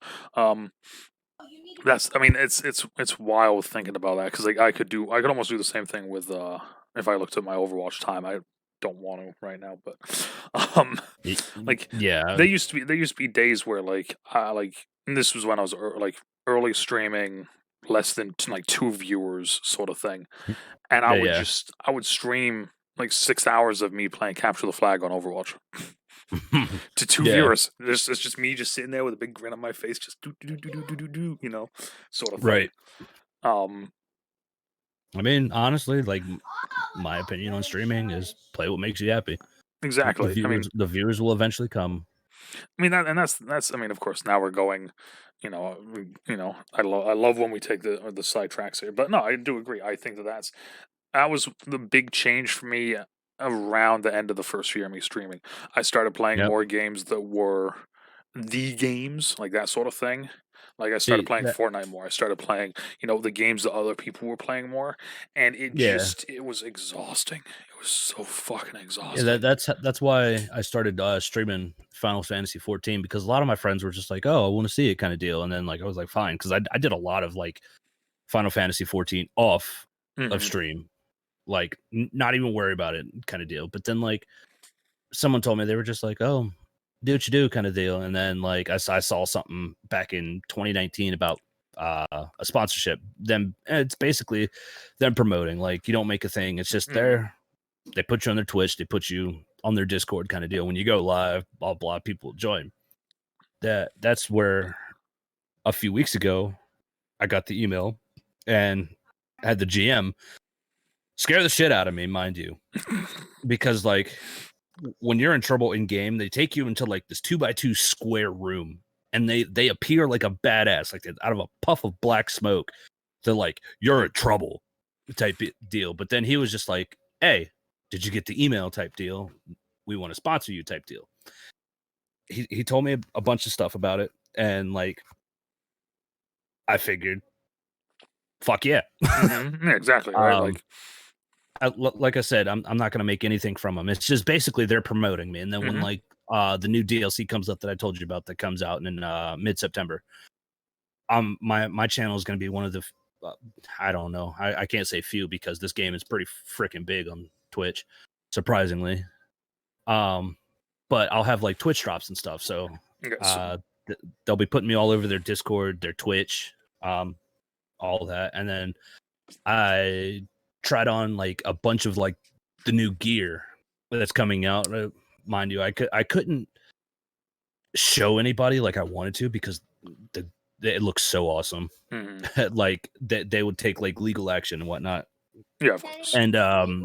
It's wild thinking about that, because like I could almost do the same thing with if I looked at my Overwatch time. I don't want to right now, but yeah, there used to be days where and this was when I was early streaming, less than 2 viewers sort of thing, and I would stream like 6 hours of me playing Capture the Flag on Overwatch. To 2 viewers. It's just me just sitting there with a big grin on my face, just do sort of thing. Right. I mean, honestly, like my opinion on streaming is play what makes you happy. Exactly. The viewers will eventually come. I mean that's I mean, of course, now we're going, I love when we take the side tracks here, but no, I do agree. I think that was the big change for me around the end of the first year of me streaming. I started playing Yep. more games that were the games, like that sort of thing. Like I started See playing that? Fortnite more. I started playing, the games that other people were playing more, and Yeah. it was exhausting. It was so fucking Yeah, exhausting. that's why I started streaming Final Fantasy 14 because a lot of my friends were just like, "Oh, I want to see it," kind of deal, and then like I was like, "Fine," because I did a lot of like Final Fantasy 14 off of Hmm. stream, like not even worry about it, kind of deal. But then like someone told me they were just like, "Oh, do what you do," kind of deal, and then like I saw something back in 2019 about a sponsorship. Them it's basically them promoting like you don't make a thing; it's just Hmm. there. They put you on their Twitch, they put you on their Discord kind of deal. When you go live, blah blah, people join. That's where a few weeks ago I got the email and had the GM scare the shit out of me, mind you, because like when you're in trouble in game, they take you into like this 2x2 square room and they appear like a badass, like out of a puff of black smoke. They're like, "You're in trouble," type deal. But then he was just like, "Hey, did you get the email?" type deal. "We want to sponsor you," type deal. He told me a bunch of stuff about it, and like I figured, fuck yeah. Hmm. Yeah, exactly. Right. um, Like. like I said, I'm not gonna make anything from them. It's just basically they're promoting me, and then when Hmm. like the new DLC comes up that I told you about that comes out in mid September, my channel is gonna be one of the uh, I don't know, I can't say few because this game is pretty freaking big on Twitch, surprisingly. Um, but I'll have like Twitch drops and stuff, so Okay, so, uh, they'll be putting me all over their Discord, their Twitch, um, all that, and then I tried on like a bunch of like the new gear that's coming out. Mind you, I couldn't show anybody like I wanted to because the it looks so awesome. mhm. Like they would take like legal action and whatnot. Yeah, of course. And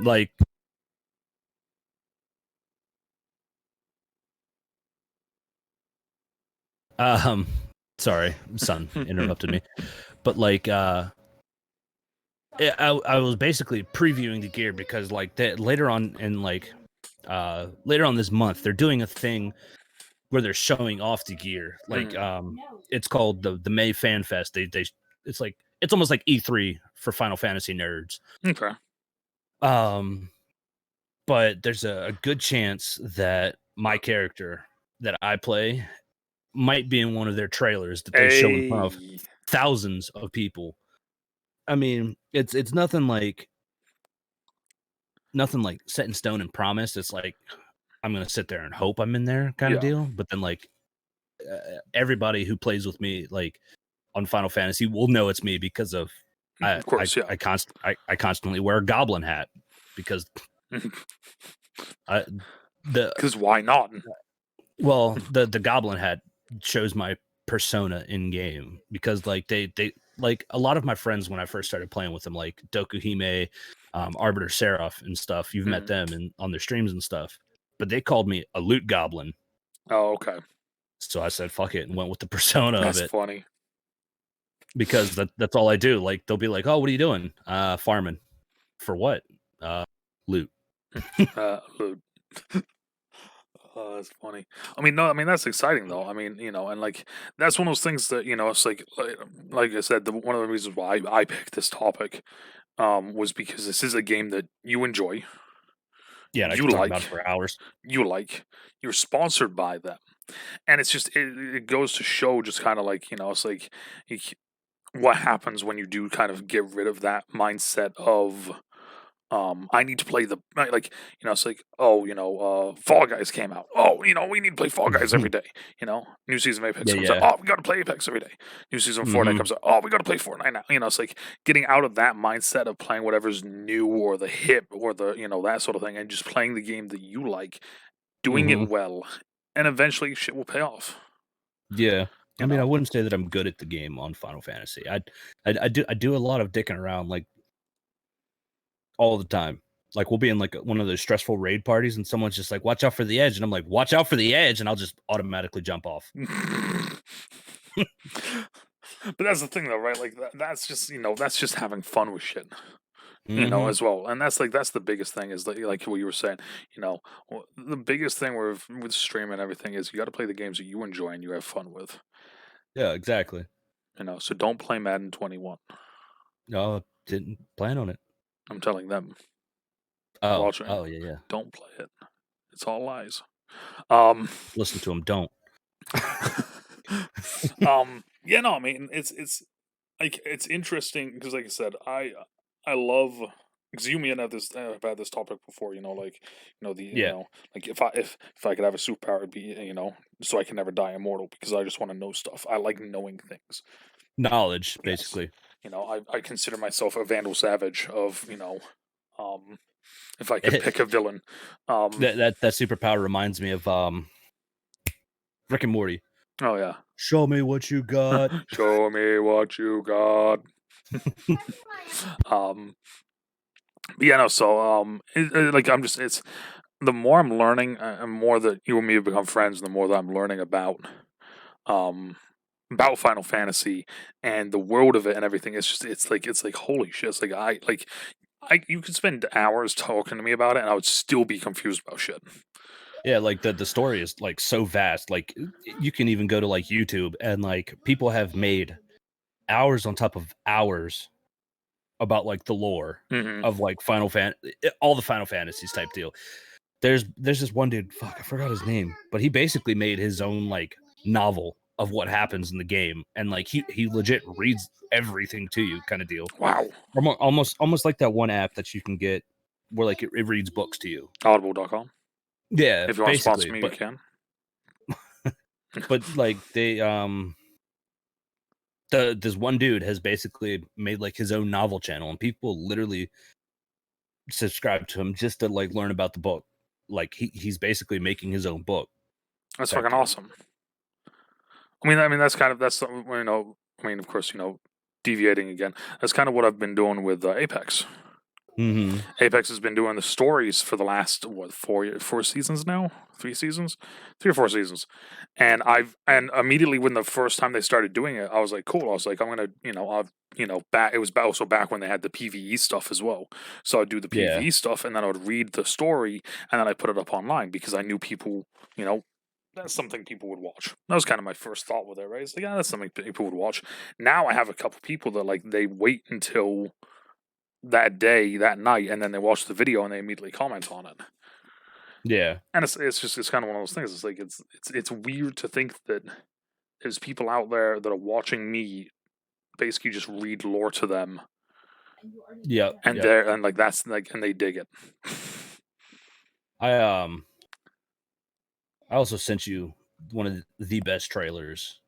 like um sorry, son interrupted me. But like I was basically previewing the gear because like later on in like later on this month they're doing a thing where they're showing off the gear. Like Mhm. it's called the May Fan Fest. They it's like it's almost like E3 for Final Fantasy nerds. Okay. Um but there's a good chance that my character that I play might be in one of their trailers that they show in front of Hey. thousands of people. I mean, it's nothing like set in stone and promised. It's like I'm gonna sit there and hope I'm in there kind of Yeah. deal. But then like everybody who plays with me like on Final Fantasy will know it's me because of Of course, yeah. I constantly wear a goblin hat because I the Because why not? well the goblin hat shows my persona in game because like they like a lot of my friends when I first started playing with them like Dokuhime, Arbiter Seraph and stuff. You've met Mhm. them and on their streams and stuff, but they called me a loot goblin. Oh, okay. So I said fuck it and went with the persona of That's it funny. because that's all I do. Like they'll be like, "Oh, what are you doing?" Farming. For what? Loot. Look. Oh, that's funny. I mean, no, I mean that's exciting though. I mean, and like that's one of those things that it's like I said, one of the reasons why I picked this topic, was because this is a game that you enjoy, Yeah, and I you could talk about it like, for hours. you like, you're sponsored by them, and it's just it goes to show just kind of like it's like you what happens when you do kind of get rid of that mindset of I need to play like it's like Fall Guys came out, oh we need to play Fall Guys every day, new season of Apex Yeah, comes out, yeah. oh we got to play Apex every day, new season of Fortnite Mhm. comes out, oh we got to play Fortnite now, it's like getting out of that mindset of playing whatever's new or the hip or the that sort of thing and just playing the game that you like, doing it Mhm. well, and eventually shit will pay off, Yeah. I you mean, I know. wouldn't say that I'm good at the game on Final Fantasy. I do a lot of dicking around like all the time. Like we'll be in like one of those stressful raid parties, and someone's just like, "Watch out for the edge," and I'm like, "Watch out for the edge," and I'll just automatically jump off. But that's the thing, though, right? Like that's just that's just having fun with shit. Mm-hmm. As well, and that's the biggest thing is like what you were saying. The biggest thing with stream and everything is you got to play the games that you enjoy and you have fun with. Yeah, exactly. So don't play Madden 21. No, didn't plan on it. I'm telling them. Oh, Watching. oh yeah. Don't play it. It's all lies. Listen to him. Don't. Yeah, no, I mean it's like it's interesting because, like I said, I love because you and I have had this topic before. Like if I could have a superpower, it'd be so I can never die immortal because I just want to know stuff. I like knowing things. Knowledge, basically. Yes. I consider myself a Vandal Savage of if I could pick a villain. That superpower reminds me of Rick and Morty. Oh yeah. Show me what you got. Show me what you got. Yeah, no. So like it's the more I'm learning, and more that you and me have become friends, the more that I'm learning about Final Fantasy and the world of it and everything. It's like holy shit. It's like you could spend hours talking to me about it, and I would still be confused about shit. Yeah, like the story is like so vast. Like you can even go to like YouTube and like people have made hours on top of hours about like the lore of like all the Final Fantasies type deal. There's this one dude, fuck, I forgot his name, but he basically made his own like novel of what happens in the game, and like he legit reads everything to you, kind of deal. Wow. Almost like that one app that you can get where like it reads books to you. Audible.com. Yeah, if you want to sponsor me, you can. But like this one dude has basically made like his own novel channel, and people literally subscribe to him just to like learn about the book. Like he's basically making his own book. That's fucking awesome. I mean that's of course, deviating again. That's kind of what I've been doing with Apex. Mm-hmm. Apex has been doing the stories for the last 4 seasons now, 3 seasons, 3 or 4 seasons, and immediately when the first time they started doing it, I was like, cool. I was like, I'm gonna, back. It was also back when they had the PVE stuff as well. So I'd do the PVE stuff, and then I would read the story, and then I put it up online because I knew people, that's something people would watch. That was kind of my first thought with it, right? It's like, that's something people would watch. Now I have a couple people that like they wait until that day, that night, and then they watch the video and they immediately comment on it. Yeah, and it's kind of one of those things. It's like it's weird to think that there's people out there that are watching me basically just read lore to them. Yeah, and they're and like that's like and they dig it. I also sent you one of the best trailers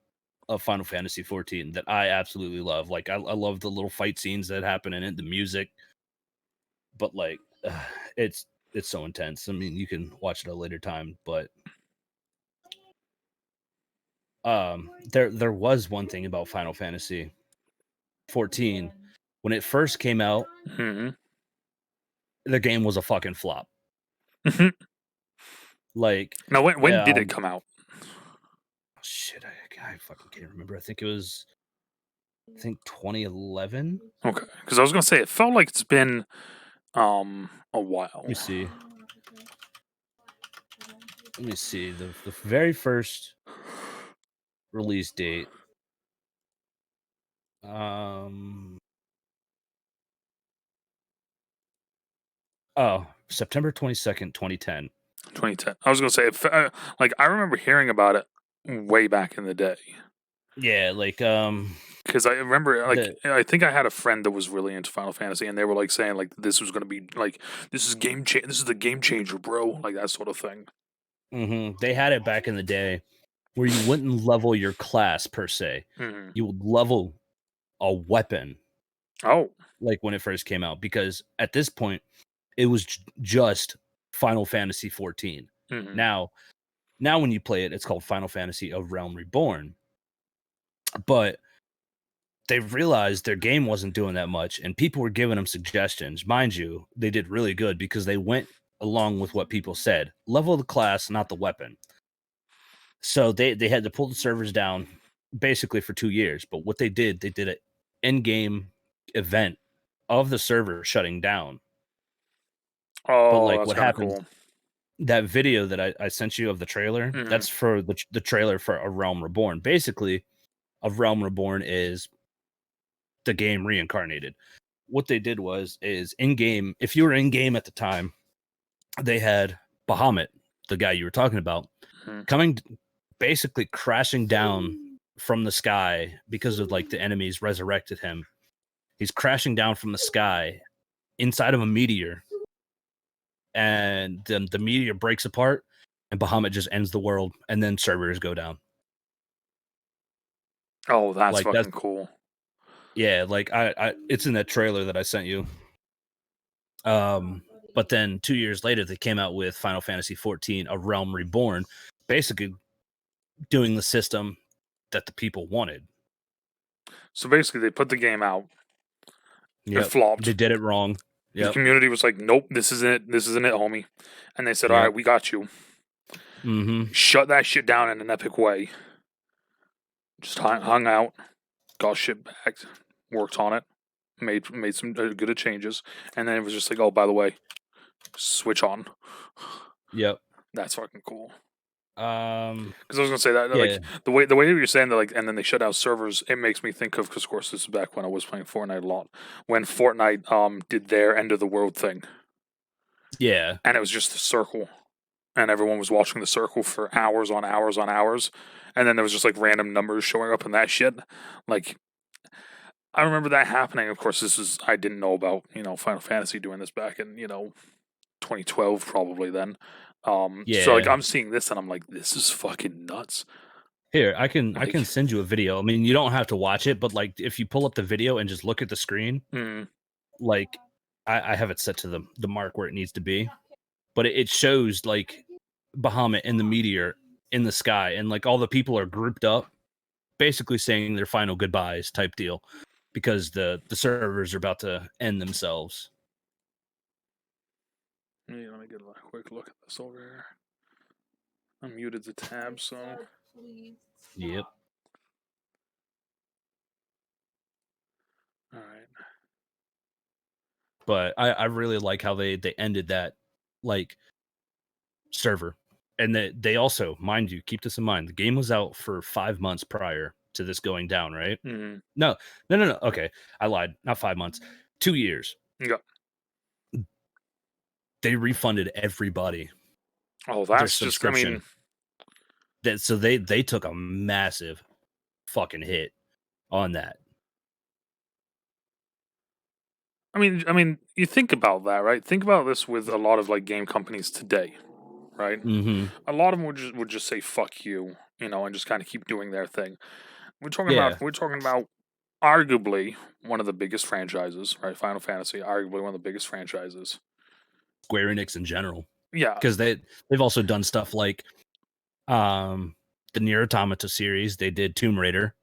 of Final Fantasy XIV that I absolutely love. Like I love the little fight scenes that happen in it, the music, but like it's so intense. I mean, you can watch it at a later time, but there was one thing about Final Fantasy XIV when it first came out. Mm-hmm. The game was a fucking flop. Like now, when did it come out? Shit, I fucking can't remember. I think 2011. Okay, because I was gonna say it felt like it's been a while. Let me see. The very first release date. September 22nd, 2010. 2010. I was gonna say, like I remember hearing about it way back in the day. Yeah, like because I remember, I think I had a friend that was really into Final Fantasy, and they were like saying like this was gonna be like this is the game changer, bro, like that sort of thing. Mm-hmm. They had it back in the day where you wouldn't level your class per se. Mm-hmm. You would level a weapon. Oh, like when it first came out, because at this point it was just Final Fantasy XIV. Mm-hmm. Now when you play it, it's called Final Fantasy of Realm Reborn. But they realized their game wasn't doing that much, and people were giving them suggestions. Mind you, they did really good because they went along with what people said. Level the class, not the weapon. So they had to pull the servers down basically for 2 years. But what they did an in-game event of the server shutting down. Oh, but like that's what kind of happened, cool. that video that I sent you of the trailer, that's for the trailer for A Realm Reborn. Basically, A Realm Reborn is the game reincarnated. What they did is in-game, if you were in-game at the time, they had Bahamut, the guy you were talking about, coming, basically crashing down from the sky because of like the enemies resurrected him. He's crashing down from the sky inside of a meteor, and then the meteor breaks apart, and Bahamut just ends the world, and then servers go down. Oh, that's Like fucking cool. Yeah, like I it's in that trailer that I sent you. But then 2 years later, they came out with Final Fantasy XIV: A Realm Reborn, basically doing the system that the people wanted. So basically, they put the game out. Yep. It flopped. They did it wrong. The community was like, "Nope, this isn't it. This isn't it, homie." And they said, "All right, we got you." Shut that shit down in an epic way. Just hung out, got shit back, worked on it, made some good changes, and then it was just like, "Oh, by the way, switch on." Yep. That's fucking cool. Because I was gonna say that, like the way you're saying that, like, and then they shut down servers. It makes me think of, because of course this is back when I was playing Fortnite a lot, when Fortnite did their end of the world thing. Yeah, and it was just a circle, and everyone was watching the circle for hours on hours on hours, and then there was just like random numbers showing up and that shit. Like, I remember that happening. Of course, I didn't know about Final Fantasy doing this back in 2012 probably then. So like I'm seeing this and I'm like, this is fucking nuts. Here, I can send you a video. I mean, you don't have to watch it, but like if you pull up the video and just look at the screen, like I have it set to the mark where it needs to be, but it shows like Bahamut and the meteor in the sky, and like all the people are grouped up, basically saying their final goodbyes type deal, because the servers are about to end themselves. Let me get a quick look at this over here. I muted the tab, so. Yep. All right. But I really like how they ended that like server, and they also, mind you, keep this in mind, the game was out for 5 months prior to this going down, right? No. Okay, I lied. Not 5 months, 2 years. Yeah. They refunded everybody. Oh, that's just, I mean, so they took a massive fucking hit on that. I mean, you think about that, right? Think about this with a lot of like game companies today, right? A lot of them would just say "fuck you," and just kind of keep doing their thing. We're talking about arguably one of the biggest franchises, right? Final Fantasy, arguably one of the biggest franchises. Square Enix in general. Yeah, because they've also done stuff like the Nier Automata series. They did Tomb Raider.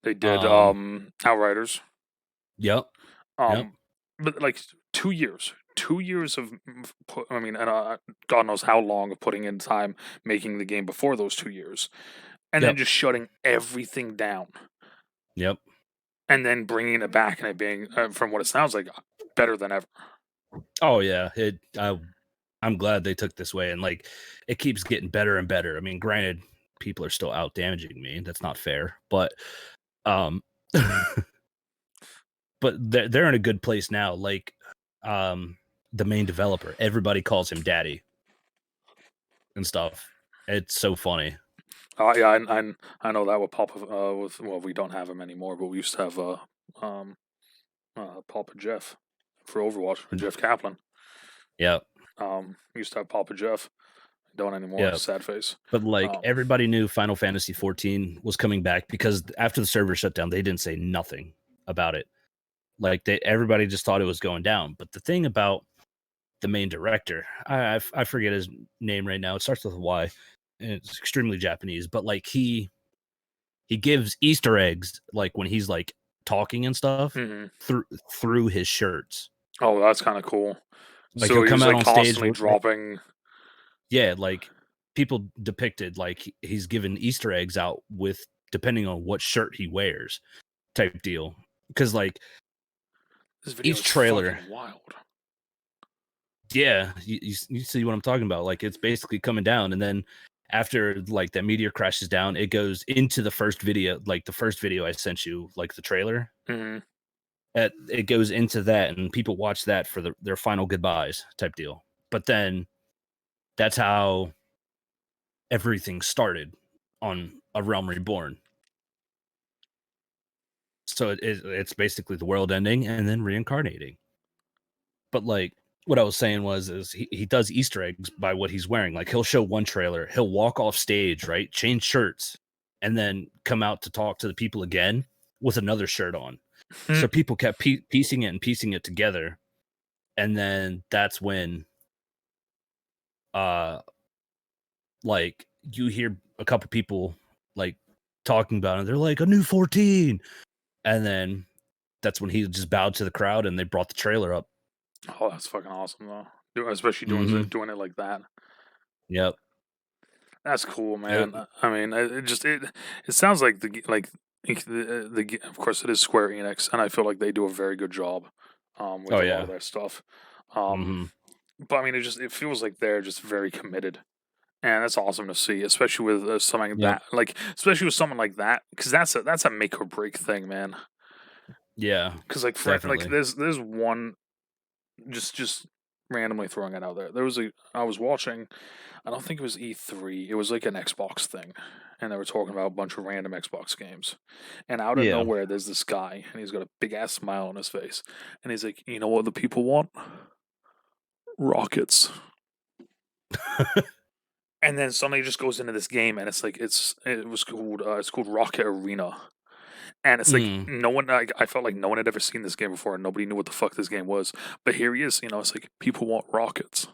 They did Outriders. Yep. But like 2 years. 2 years of, I mean, and God knows how long of putting in time making the game before those 2 years, and then just shutting everything down. Yep. And then bringing it back and it being, from what it sounds like, better than ever. Oh yeah, I'm glad they took this way, and like it keeps getting better and better. I mean, granted, people are still out damaging me. That's not fair, but but they're in a good place now. Like the main developer, everybody calls him daddy and stuff. It's so funny. Yeah, I know that with Papa. Well, we don't have him anymore, but we used to have Papa Jeff for Overwatch, Jeff Kaplan. Yeah. We used to have Papa Jeff. Don't anymore. Yeah. Sad face. But like everybody knew Final Fantasy XIV was coming back, because after the server shut down, they didn't say nothing about it. Like everybody just thought it was going down. But the thing about the main director, I forget his name right now. It starts with a Y. And it's extremely Japanese, but like he gives Easter eggs like when he's like talking and stuff Mm-hmm. through his shirts. Oh, that's kind of cool. Like So he'll he come was out like on stage constantly with, dropping. yeah, like people depicted like he's given Easter eggs out with depending on what shirt he wears, type deal. Because like This video each is trailer, fucking wild. yeah, you see what I'm talking about. Like it's basically coming down, and then after like that meteor crashes down, it goes into the first video, like the first video I sent you, like the trailer. Mm-hmm. It goes into that, and people watch that for their final goodbyes type deal. But then that's how everything started on A Realm Reborn. So it's basically the world ending and then reincarnating. But like what I was saying is he does Easter eggs by what he's wearing. Like he'll show one trailer, he'll walk off stage, right? Change shirts, and then come out to talk to the people again with another shirt on. So people kept piecing it together. And then that's when like you hear a couple people like talking about it. They're like a new 14. And then that's when he just bowed to the crowd and they brought the trailer up. Oh, that's fucking awesome though. Especially doing it like that. Yep. That's cool, It, man. I mean, it sounds like of course it is Square Enix, and I feel like they do a very good job with oh a lot yeah. of their stuff. Um, Mm-hmm. but I mean, it feels like they're just very committed, and that's awesome to see, especially with something Yep. that especially with someone like that, because that's a make or break thing, man. Yeah. Because like Definitely. there's one just randomly throwing it out there. I was watching. I don't think it was E3. It was like an Xbox thing, and they were talking about a bunch of random Xbox games. And out of Yeah. nowhere, there's this guy, and he's got a big ass smile on his face, and he's like, "You know what the people want? Rockets." And then suddenly it just goes into this game, and it's called Rocket Arena, and it's like Mm. no one. I felt like no one had ever seen this game before, and nobody knew what the fuck this game was. But here he is. It's like people want rockets.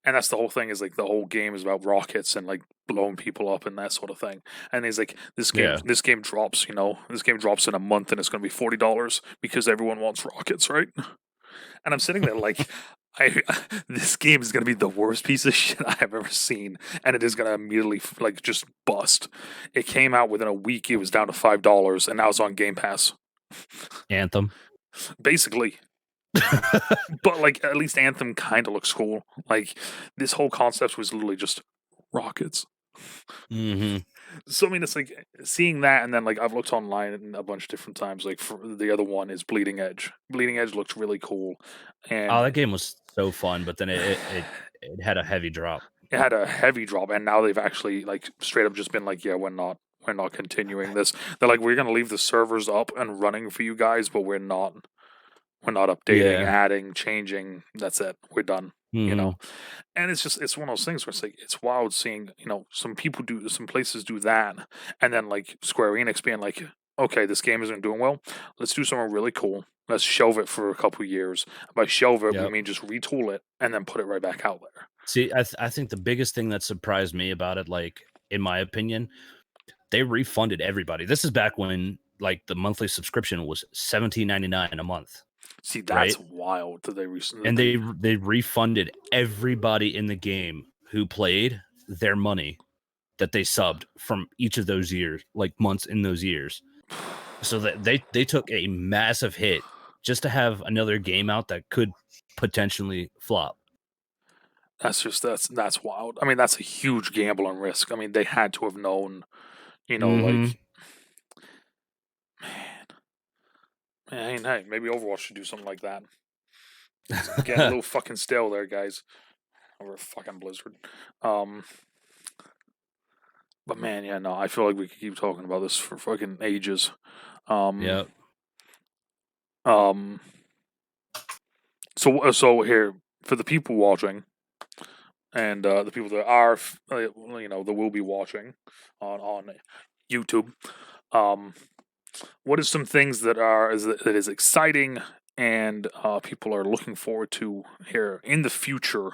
And that's the whole thing, is like the whole game is about rockets and like blowing people up and that sort of thing. And he's like, Yeah. this game drops, this game drops in a month and it's gonna be $40 because everyone wants rockets, right? And I'm sitting there like I this game is gonna be the worst piece of shit I have ever seen, and it is gonna immediately like just bust. It came out within a week, it was down to $5, and now it's on Game Pass. Anthem. Basically. But like at least Anthem kind of looks cool. Like this whole concept was literally just rockets. Mm-hmm. So I mean, it's like seeing that, and then like I've looked online a bunch of different times. Like for the other one is Bleeding Edge. Bleeding Edge looked really cool, Oh, and that game was so fun, but then it had a heavy drop. it had a heavy drop. And now they've actually like straight up just been like, yeah, we're not continuing this. They're like, we're gonna leave the servers up and running for you guys, but we're not updating, Yeah. adding, changing. That's it. We're done. Mm-hmm. And it's one of those things where it's like it's wild seeing some places do that, and then like Square Enix being like, okay, this game isn't doing well. Let's do something really cool. Let's shelve it for a couple years. By shelve it, we Yep. mean just retool it and then put it right back out there. See, I think the biggest thing that surprised me about it, like in my opinion, they refunded everybody. This is back when like the monthly subscription was $17.99 a month. See, Right. that's wild that they recently And they refunded everybody in the game who played their money that they subbed from each of those years, like months in those years. So that they took a massive hit just to have another game out that could potentially flop. that's wild. I mean, that's a huge gamble and risk. I mean, they had to have known, Mm-hmm. like man, hey, maybe Overwatch should do something like that. It's getting a little fucking stale there, guys. Over fucking Blizzard. Um, but man, yeah, no, I feel like we could keep talking about this for fucking ages. Um, Yep. um, so here for the people watching, and the people that are, that will be watching on YouTube. Um, what is some things that is exciting and people are looking forward to here in the future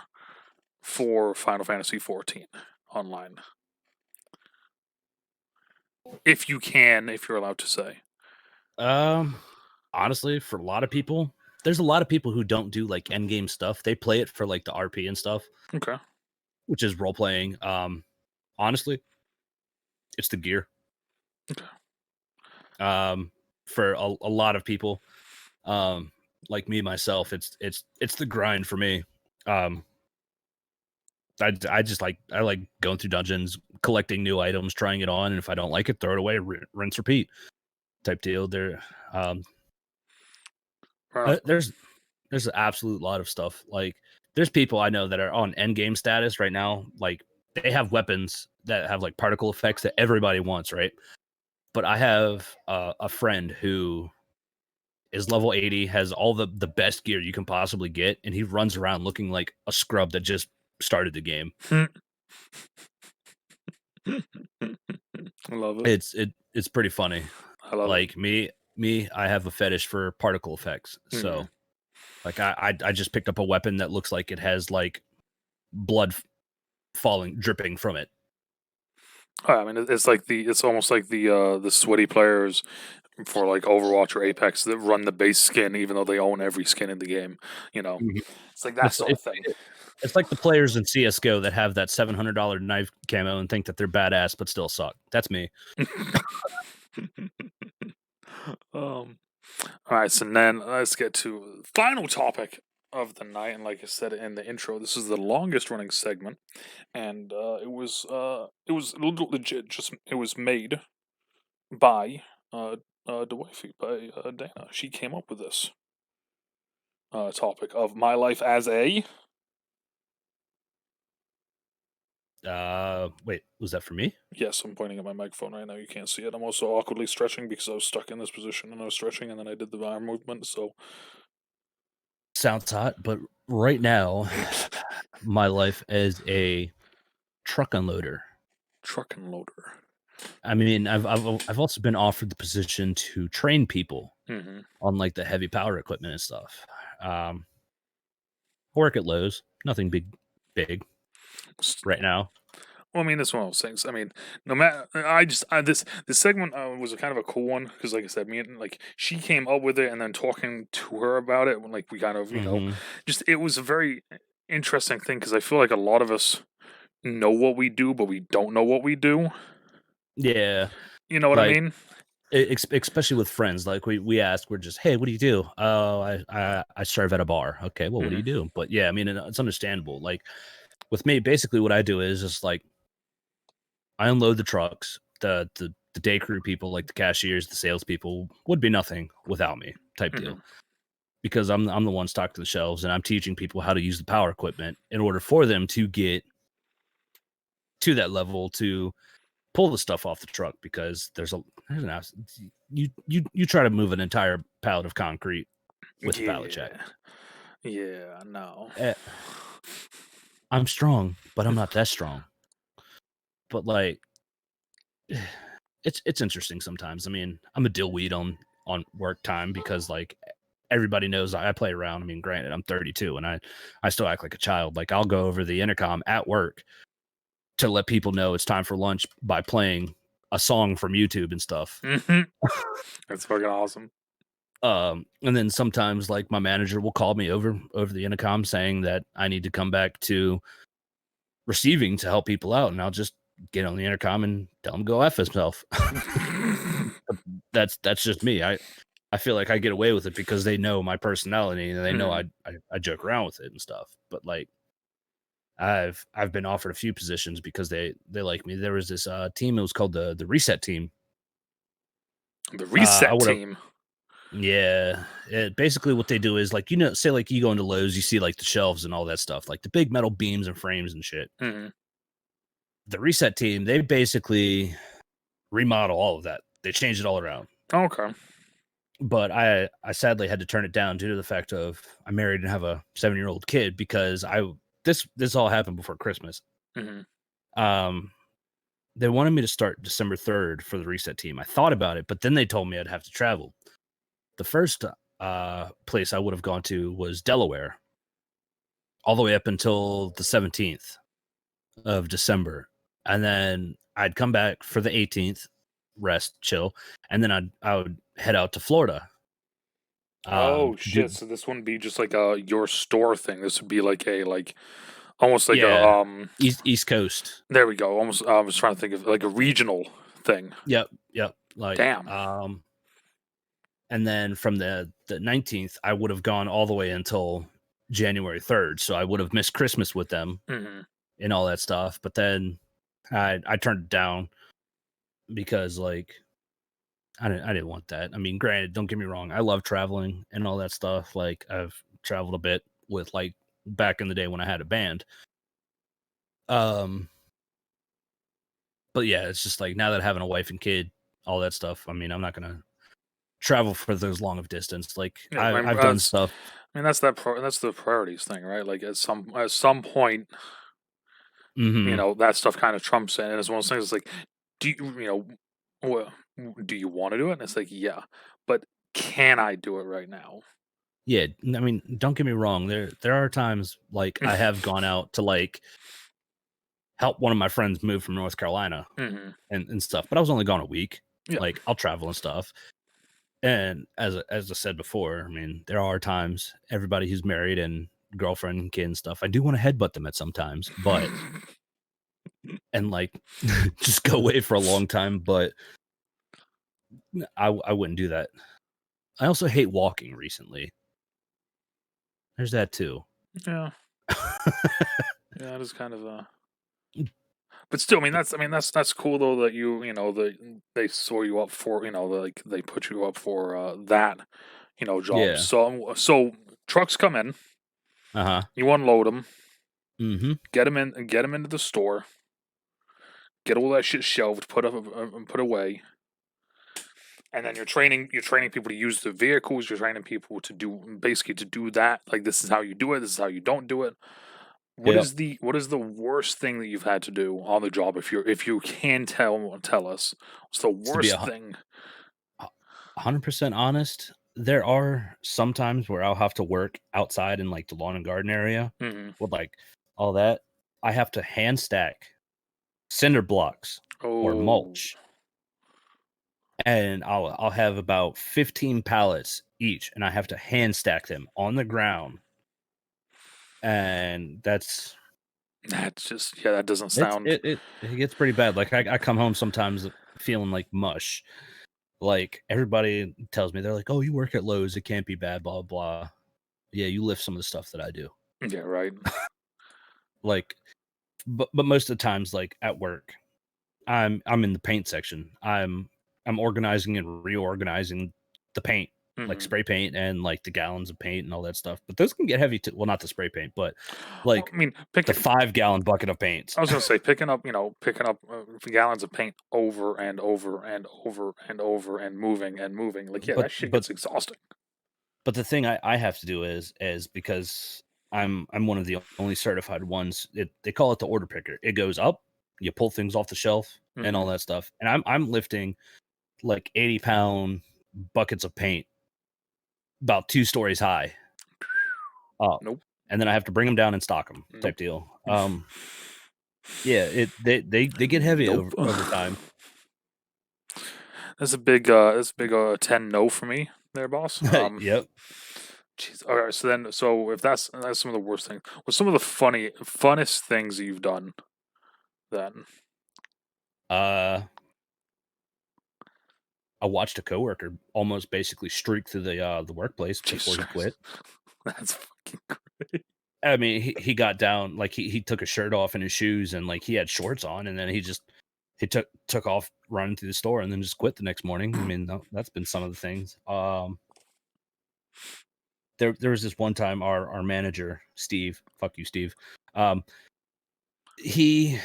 for Final Fantasy XIV online? If you're allowed to say. honestly, for a lot of people, there's a lot of people who don't do like end game stuff. They play it for like the RP and stuff, Okay. which is role playing. Honestly, it's the gear. Okay. For a lot of people, like me myself, it's the grind for me. I just I like going through dungeons, collecting new items, trying it on, and if I don't like it, throw it away, rinse, repeat, type deal. Um, there's an absolute lot of stuff. Like there's people I know that are on end game status right now. Like they have weapons that have like particle effects that everybody wants, right? But I have a friend who is level 80, has all the best gear you can possibly get, and he runs around looking like a scrub that just started the game. I love it. It's pretty funny. I love like it. me, I have a fetish for particle effects. So like I just picked up a weapon that looks like it has like blood dripping from it. Oh, I mean, it's almost like the sweaty players for like Overwatch or Apex that run the base skin, even though they own every skin in the game. You know, it's like that It's sort of thing. it's like the players in CS:GO that have that $700 knife camo and think that they're badass but still suck. That's me. All right, so then let's get to the final topic of the night, and like I said in the intro, this is the longest running segment, and it was legit. Just it was made by the wifey, by Dana. She came up with this topic of my life as a. Wait, was that for me? Yes, I'm pointing at my microphone right now. You can't see it. I'm also awkwardly stretching because I was stuck in this position and I was stretching, and then I did the arm movement. So sounds hot, but right now, my life as a truck unloader. Truck unloader. I mean, I've also been offered the position to train people on like the heavy power equipment and stuff. Work at Lowe's, nothing big right now. Well, I mean, that's one of those things. I mean, no matter, this segment was a kind of a cool one because, like I said, me and like she came up with it, and then talking to her about it, when like we kind of just it was a very interesting thing because I feel like a lot of us know what we do, but we don't know what we do. Yeah, you know what I mean. Especially with friends, like we ask, we're just, hey, what do you do? Oh, I serve at a bar. Okay, well, what do you do? But yeah, I mean, it's understandable. Like with me, basically, what I do is just like I unload the trucks. The day crew people, like the cashiers, the salespeople, would be nothing without me, type deal. Because I'm the one stocking the shelves, and I'm teaching people how to use the power equipment in order for them to get to that level to pull the stuff off the truck. Because there's you try to move an entire pallet of concrete with a pallet jack. Yeah, no. I'm strong, but I'm not that strong. But like, it's interesting sometimes. I mean, I'm a dillweed on work time because like everybody knows I play around. I mean, granted, I'm 32 and I still act like a child. Like I'll go over the intercom at work to let people know it's time for lunch by playing a song from YouTube and stuff. That's fucking awesome. And then sometimes like my manager will call me over the intercom saying that I need to come back to receiving to help people out, and I'll just get on the intercom and tell him go F himself. That's just me. I feel like I get away with it because they know my personality and they know I joke around with it and stuff. But like I've been offered a few positions because they like me. There was this team, it was called the Reset Team. The Reset Team. Yeah. Basically what they do is like, say like you go into Lowe's, you see like the shelves and all that stuff, like the big metal beams and frames and shit. The Reset Team, they basically remodel all of that. They change it all around. Okay. But I sadly had to turn it down due to the fact of I'm married and have a 7-year-old kid because this all happened before Christmas. They wanted me to start December 3rd for the Reset Team. I thought about it, but then they told me I'd have to travel. The first place I would have gone to was Delaware, all the way up until the 17th of December. And then I'd come back for the 18th, rest, chill, and then I would head out to Florida Oh Do shit! So this wouldn't be just like a your store thing. This would be like a almost like a yeah, East Coast. There we go. Almost. I was trying to think of like a regional thing. Yep. Like Damn. and then from the 19th, I would have gone all the way until January 3rd, so I would have missed Christmas with them Hmm. and all that stuff. But then I turned it down because like I didn't want that. I mean, granted, don't get me wrong, I love traveling and all that stuff. Like I've traveled a bit with like back in the day when I had a band. Um, but yeah, it's just like now that having a wife and kid, all that stuff. I mean, I'm not gonna travel for those long of distance. Like Yeah, I mean, I've done stuff. that's the priorities thing, right? Like at some point, Hmm. that stuff kind of trumps it, and it's one of those things. It's like, do well, do you want to do it? And it's like, yeah, but can I do it right now? Yeah, I mean, don't get me wrong. There are times like I have gone out to like help one of my friends move from North Carolina Hmm. and stuff, but I was only gone a week. Yeah. Like I'll travel and stuff. And as I said before, I mean, there are times everybody who's married and girlfriend and kid and stuff, I do want to headbutt them at sometimes, but and like just go away for a long time, but I wouldn't do that. I also hate walking recently. There's that too. Yeah, yeah, it is kind of but still, that's cool though that they saw you up for like they put you up for that job. Yeah. So trucks come in, Uh-huh. you unload them, Mm-hmm. get them into the store, get all that shit shelved, put away, and then you're training people to use the vehicles. You're training people to do that. Like this is how you do it. This is how you don't do it. Yep. What is the worst thing that you've had to do on the job? If you can tell us, what's the To be worst thing? 100% honest, there are some times where I'll have to work outside in like the lawn and garden area Hmm. with like all that. I have to hand stack cinder blocks or Oh, mulch, and I'll have about 15 pallets each, and I have to hand stack them on the ground. And that's just that doesn't it's sound. it gets pretty bad. Like I come home sometimes feeling like mush. Like everybody tells me they're like, "Oh, you work at Lowe's, it can't be bad." Blah blah. Yeah, you lift some of the stuff that I do. Yeah, right. Like, but most of the times, like at work, I'm in the paint section. I'm organizing and reorganizing the paint, like Hmm. spray paint and like the gallons of paint and all that stuff. But those can get heavy too. Well, not the spray paint, but Well, like I mean, the 5 gallon bucket of paints. I was gonna say picking up gallons of paint over and over and over and over and moving and moving. Like, yeah, but that shit but gets exhausting. but the thing I have to do is because I'm one of the only certified ones. They call it the order picker. It goes up, you pull things off the shelf and all Hmm. that stuff. And I'm lifting like 80-pound buckets of paint about 2 stories high up, Nope. and then I have to bring them down and stock them Nope. type deal. Yeah, they get heavy Nope. over time. That's a big 10 no for me there, boss. Yep. Jeez. All right, so if that's some of the worst things. What's some of the funnest things that you've done then? Uh, I watched a coworker almost basically streak through the workplace before Jesus he Christ. quit. That's fucking great. I mean, he got down, like, he took his shirt off and his shoes, and, like, he had shorts on, and then he took off running through the store and then just quit the next morning. I mean, that's been some of the things. There was this one time our manager, Steve, fuck you, Steve, um, he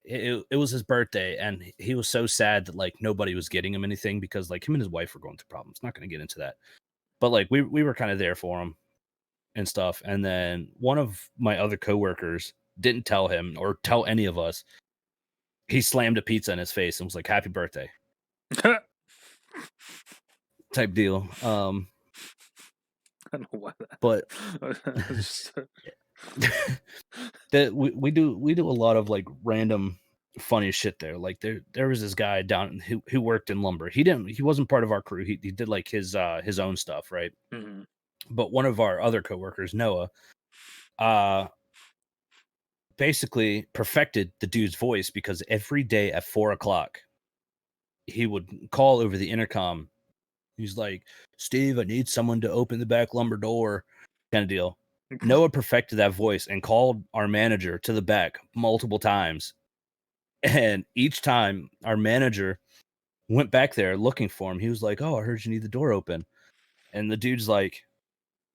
it was his birthday, and he was so sad that, like, nobody was getting him anything because, like, him and his wife were going through problems. Not gonna get into that. But, like, we were kinda there for him and stuff, and then one of my other coworkers didn't tell him or tell any of us. He slammed a pizza in his face and was like, "Happy birthday," type deal. I don't know why But that. Just, that we do a lot of like random funniest shit there. Like there was this guy down who worked in lumber. He wasn't part of our crew. He did like his own stuff, right? Mm-hmm. But one of our other coworkers, Noah, basically perfected the dude's voice because every day at 4:00 he would call over the intercom. He's like, "Steve, I need someone to open the back lumber door," kind of deal. Noah perfected that voice and called our manager to the back multiple times. And each time our manager went back there looking for him, he was like, "Oh, I heard you need the door open." And the dude's like,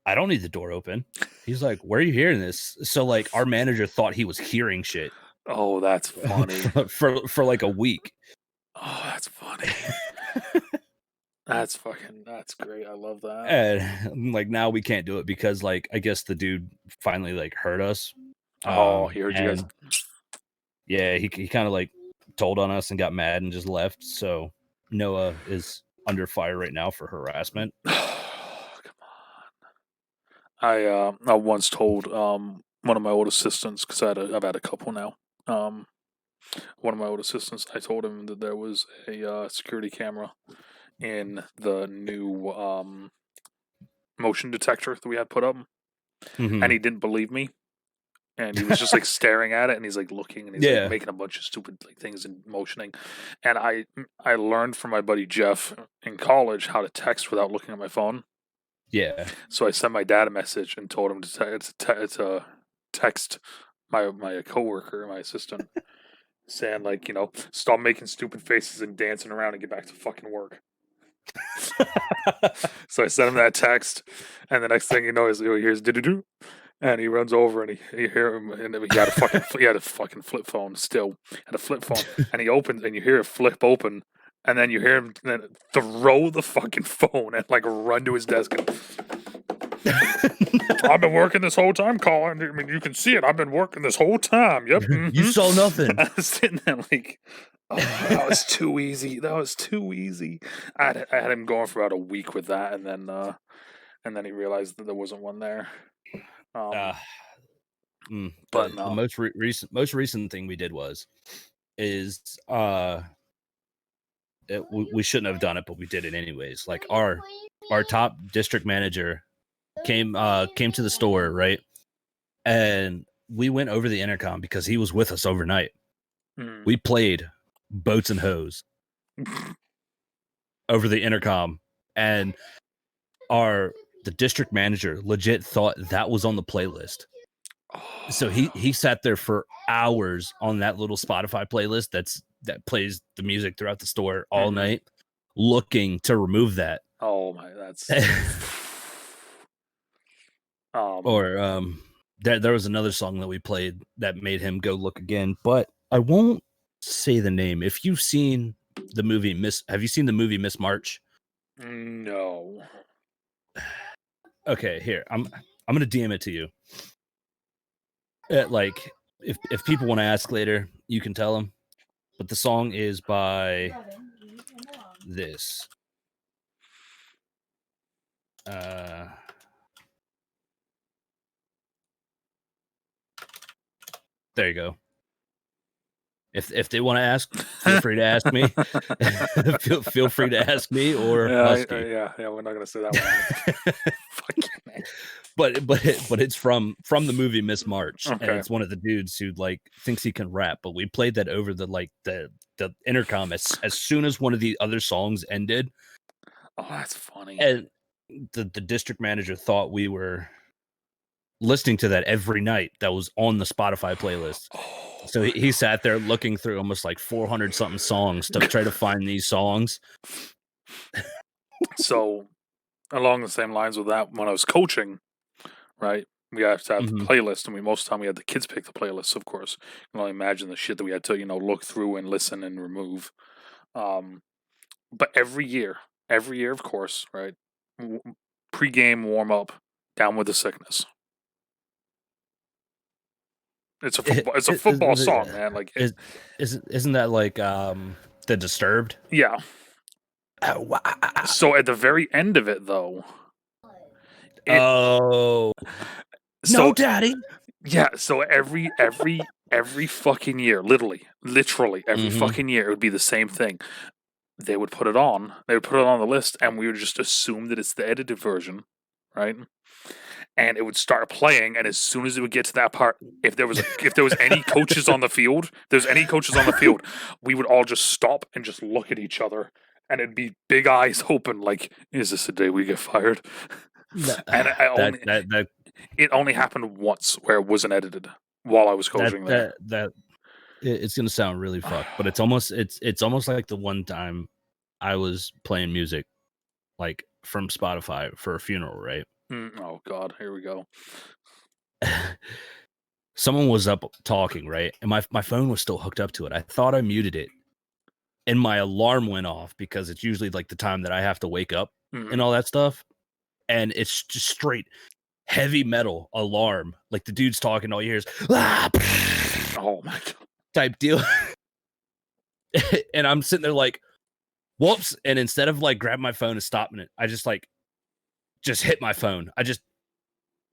"I don't need the door open." He's like, "Where are you hearing this?" So like our manager thought he was hearing shit. Oh, that's funny. for like a week. Oh, that's funny. That's great. I love that. And like now we can't do it because like I guess the dude finally like heard us. Oh, he heard you guys. Yeah, he kind of like told on us and got mad and just left. So Noah is under fire right now for harassment. Come on. I once told one of my old assistants, because I've had a couple now. One of my old assistants, I told him that there was a security camera in the new motion detector that we had put up, and he didn't believe me, and he was just like staring at it, and he's like looking, and he's like making a bunch of stupid like things and motioning, and I learned from my buddy Jeff in college how to text without looking at my phone. Yeah. So I sent my dad a message and told him to text my coworker, my assistant, saying like, you know, stop making stupid faces and dancing around and get back to fucking work. So I sent him that text, and the next thing you know is he hears do, and he runs over and he hear him, and he had a fucking flip phone still, had a flip phone, and he opens and you hear it flip open, and then you hear him then throw the fucking phone and like run to his desk. And, I've been working this whole time, Colin. I mean, you can see it. I've been working this whole time. Yep. Mm-hmm. You saw nothing. I was sitting there like, oh, that was too easy. That was too easy. I had him going for about a week with that, and then he realized that there wasn't one there. But no. The most recent thing we did is we shouldn't have done it, but we did it anyways. Like our top district manager came to the store, right? And we went over the intercom because he was with us overnight. We played Boats and Hoes over the intercom, and the district manager legit thought that was on the playlist. So he sat there for hours on that little Spotify playlist that plays the music throughout the store all night, looking to remove that. Oh my, that's or there was another song that we played that made him go look again, but I won't say the name. If you've seen the movie have you seen the movie Miss March? No. Okay, here I'm gonna DM it to you. Like if people want to ask later, you can tell them. But the song is by this. There you go. If they want to ask, feel free to ask me. feel free to ask me or Husky. Yeah, we're not gonna say that one. But it's from the movie Miss March, okay. And it's one of the dudes who like thinks he can rap. But we played that over the intercom as soon as one of the other songs ended. Oh, that's funny. And the district manager thought we were listening to that every night. That was on the Spotify playlist. So he sat there looking through almost like 400 something songs to try to find these songs. So along the same lines with that, when I was coaching, right, we have to have the playlist, and most of the time we had the kids pick the playlists, of course. You can only imagine the shit that we had to, look through and listen and remove. But every year, of course, right, pre-game warm-up, Down with the Sickness. It's a football song, man. Like, isn't that like the Disturbed? Yeah. So at the very end of it, though. No, Daddy. Yeah. So every every fucking year, literally every fucking year, it would be the same thing. They would put it on. They would put it on the list, and we would just assume that it's the edited version, right? And it would start playing, and as soon as it would get to that part, if there was any coaches on the field, we would all just stop and just look at each other, and it'd be big eyes open, like, "Is this the day we get fired?" And it only happened once where it wasn't edited while I was coaching there. It's gonna sound really fucked, but it's almost like the one time I was playing music, like from Spotify for a funeral, right? Oh God, here we go. Someone was up talking, right? And my phone was still hooked up to it. I thought I muted it, and my alarm went off because it's usually like the time that I have to wake up and all that stuff. And it's just straight heavy metal alarm. Like the dude's talking, all you hear is, "Ah!" Oh my God, type deal. And I'm sitting there like, whoops. And instead of like grabbing my phone and stopping it, I just hit my phone. I just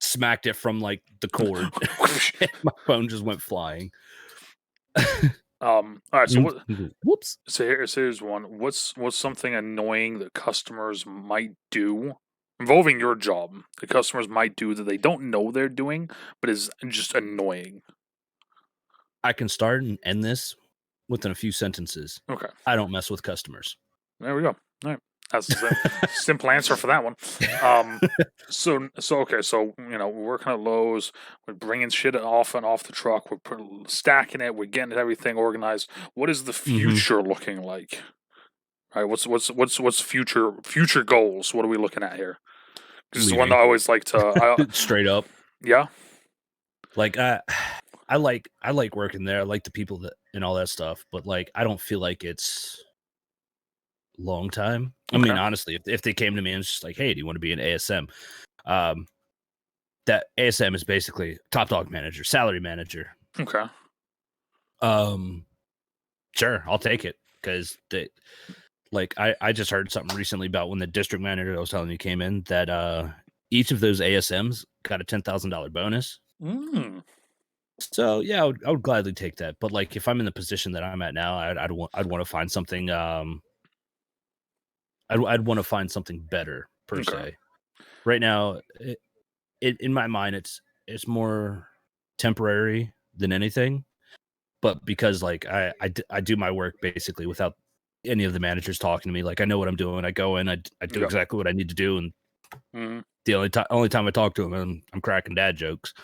smacked it from like the cord. My phone just went flying. All right. So whoops. So here's one. What's something annoying that customers might do involving your job? The customers might do that they don't know they're doing, but is just annoying. I can start and end this within a few sentences. Okay. I don't mess with customers. There we go. All right. That's a simple answer for that one. So okay. So we're working at Lowe's. We're bringing shit off the truck. We're stacking it. We're getting everything organized. What is the future looking like? All right. What's future goals? What are we looking at here? Because it's the one that I always like to straight up. Yeah. Like I like working there. I like the people that and all that stuff. But like I don't feel like it's long time. I mean, honestly, if they came to me and it's just like, "Hey, do you want to be an ASM?" That ASM is basically top dog manager, salary manager. Okay. Sure, I'll take it because I just heard something recently about when the district manager I was telling you came in that each of those ASMs got a $10,000 bonus. So yeah, I would gladly take that. But like, if I'm in the position that I'm at now, I'd want to find something. I'd want to find something better per se. Right now, in my mind, it's more temporary than anything. But because like I do my work basically without any of the managers talking to me. Like I know what I'm doing. I go in, I do exactly what I need to do, and the only time I talk to them, I'm cracking dad jokes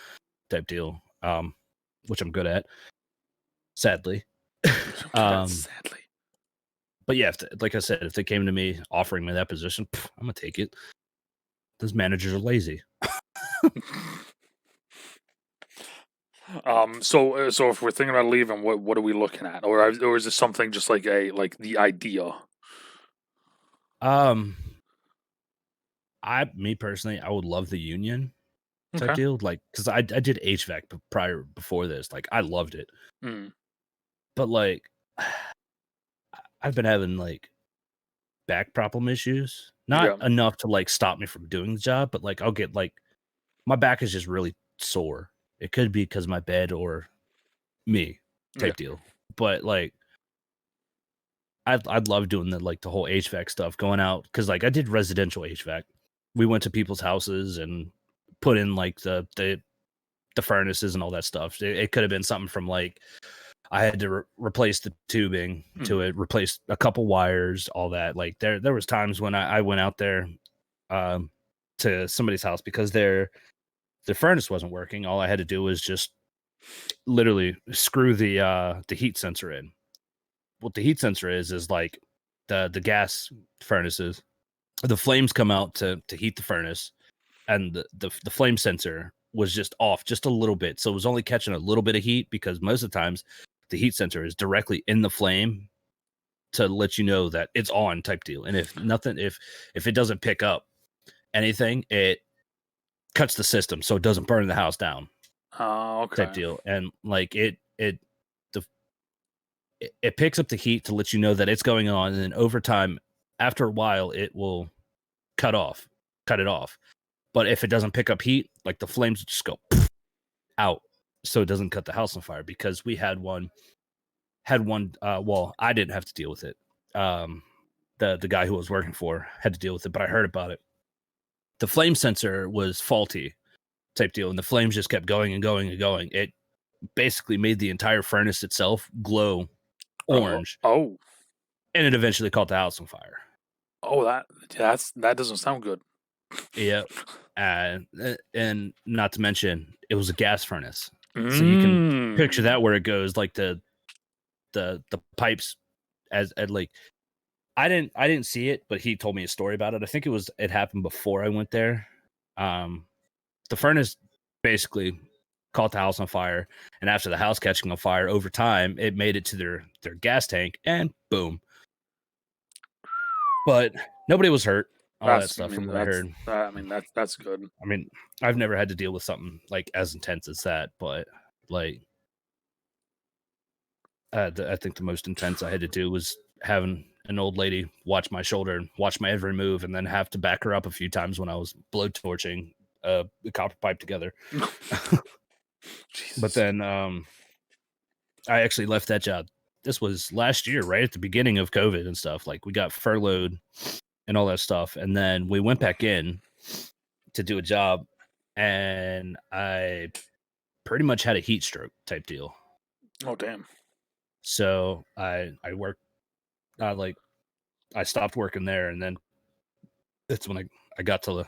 type deal, which I'm good at. Sadly. Sadly. But yeah, like I said, if they came to me offering me that position, I'm gonna take it. Those managers are lazy. So if we're thinking about leaving, what are we looking at, or is this something just like the idea? Me personally, I would love the union type deal, like because I did HVAC before this, like I loved it, but like I've been having like back problem issues, not enough to like stop me from doing the job, but like I'll get like my back is just really sore. It could be because my bed or me type deal, but like I'd love doing the whole HVAC stuff, going out because like I did residential HVAC. We went to people's houses and put in like the furnaces and all that stuff. It could have been something from like I had to replace the tubing to it, replace a couple wires, all that. Like there was times when I went out there to somebody's house because their furnace wasn't working. All I had to do was just literally screw the heat sensor in. What the heat sensor is like the gas furnaces. The flames come out to heat the furnace, and the flame sensor was just off just a little bit, so it was only catching a little bit of heat because most of the times the heat sensor is directly in the flame to let you know that it's on type deal. And if it doesn't pick up anything, it cuts the system so it doesn't burn the house down. Okay. Type deal. And like it picks up the heat to let you know that it's going on, and then over time, after a while, it will cut it off. But if it doesn't pick up heat, like the flames just go out, so it doesn't cut the house on fire, because we had one. Well, I didn't have to deal with it. The guy who I was working for had to deal with it, but I heard about it. The flame sensor was faulty type deal, and the flames just kept going and going and going. It basically made the entire furnace itself glow orange. Oh. And it eventually caught the house on fire. Oh, that doesn't sound good. Yep. And not to mention, it was a gas furnace. So you can picture that, where it goes, like the pipes as like, I didn't see it, but he told me a story about it. I think it happened before I went there. The furnace basically caught the house on fire, and after the house catching on fire, over time it made it to their gas tank, and boom. But nobody was hurt. All that stuff from what I heard. I mean, that's good. I mean, I've never had to deal with something like as intense as that, but like, I think the most intense I had to do was having an old lady watch my shoulder and watch my every move, and then have to back her up a few times when I was blowtorching the copper pipe together. But then I actually left that job. This was last year, right at the beginning of COVID and stuff. Like, we got furloughed and all that stuff, and then we went back in to do a job, and I pretty much had a heat stroke type deal. Oh, damn. So I worked, I stopped working there, and then that's when I got to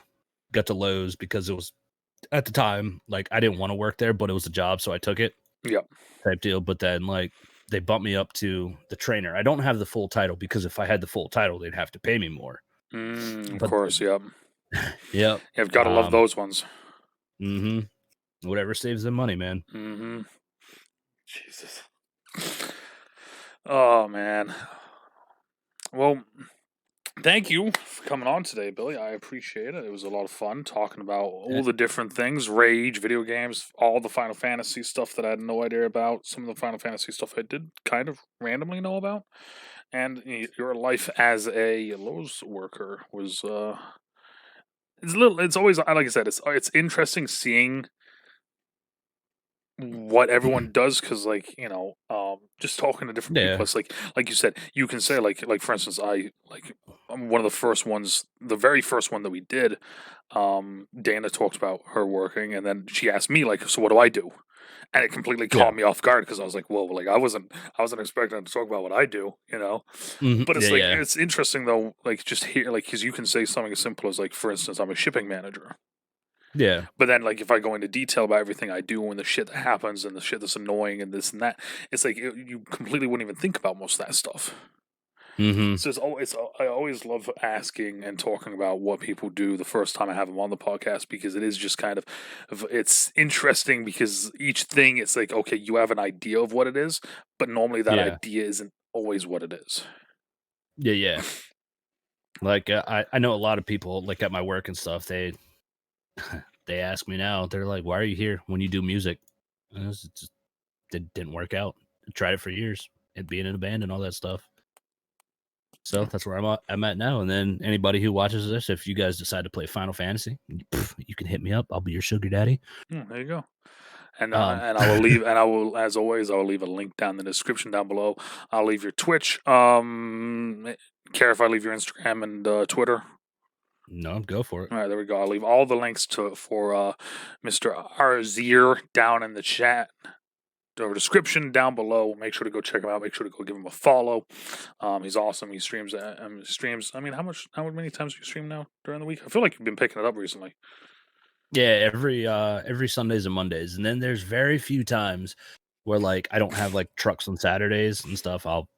Lowe's, because it was, at the time, like, I didn't want to work there, but it was a job, so I took it. Yep. Type deal. But then, like, they bumped me up to the trainer. I don't have the full title, because if I had the full title, they'd have to pay me more. Of course, yep. Yep. You've got to love those ones. Mm-hmm. Whatever saves them money, man. Mm-hmm. Jesus. Oh, man. Well, thank you for coming on today, Billy. I appreciate it. It was a lot of fun talking about all the different things, Rage, video games, all the Final Fantasy stuff that I had no idea about, some of the Final Fantasy stuff I did kind of randomly know about, and your life as a Lowe's worker was, it's always, like I said, it's interesting seeing what everyone does, because, like, just talking to different people, it's like you said, you can say, like for instance, I'm one of the first ones, the very first one that we did, Dana talked about her working, and then she asked me, like, so what do I do? And it completely caught me off guard, because I was like, whoa, like, I wasn't expecting to talk about what I do, but it's it's interesting though, like, just here, like, because you can say something as simple as, like, for instance, I'm a shipping manager. Yeah. But then, like, if I go into detail about everything I do and the shit that happens and the shit that's annoying and this and that, it's like you completely wouldn't even think about most of that stuff. Mm-hmm. So I always love asking and talking about what people do the first time I have them on the podcast, because it is just kind of it's interesting, because each thing, it's like, okay, you have an idea of what it is, but normally that idea isn't always what it is. Yeah. Like, I know a lot of people, like, at my work and stuff, they ask me now, they're like, why are you here when you do music? And it didn't work out. I tried it for years, and being in a band and all that stuff. So that's where I'm at now. And then anybody who watches this, if you guys decide to play Final Fantasy, you can hit me up. I'll be your sugar daddy. There you go. And I will leave, and I will, as always, I will leave a link down in the description down below. I'll leave your Twitch. Care if I leave your Instagram and Twitter? No, go for it. All right, there we go. I'll leave all the links for Mr. Arzeir down in the chat, or description down below. Make sure to go check him out. Make sure to go give him a follow. He's awesome. He streams. I mean, how many times do you stream now during the week? I feel like you've been picking it up recently. Yeah, every Sundays and Mondays, and then there's very few times where, like, I don't have, like, trucks on Saturdays and stuff. I'll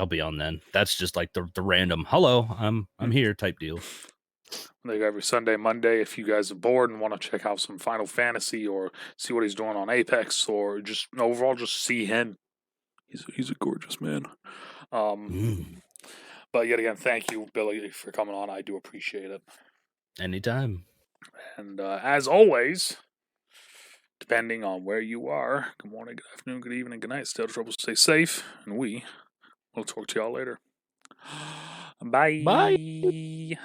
be on then. That's just like the random hello, I'm here type deal. Like every Sunday, Monday, if you guys are bored and want to check out some Final Fantasy, or see what he's doing on Apex, or just overall just see him. He's a gorgeous man. But yet again, thank you, Billy, for coming on. I do appreciate it. Anytime. And as always, depending on where you are, good morning, good afternoon, good evening, good night, stay out of trouble, stay safe, and we will talk to y'all later. Bye. Bye.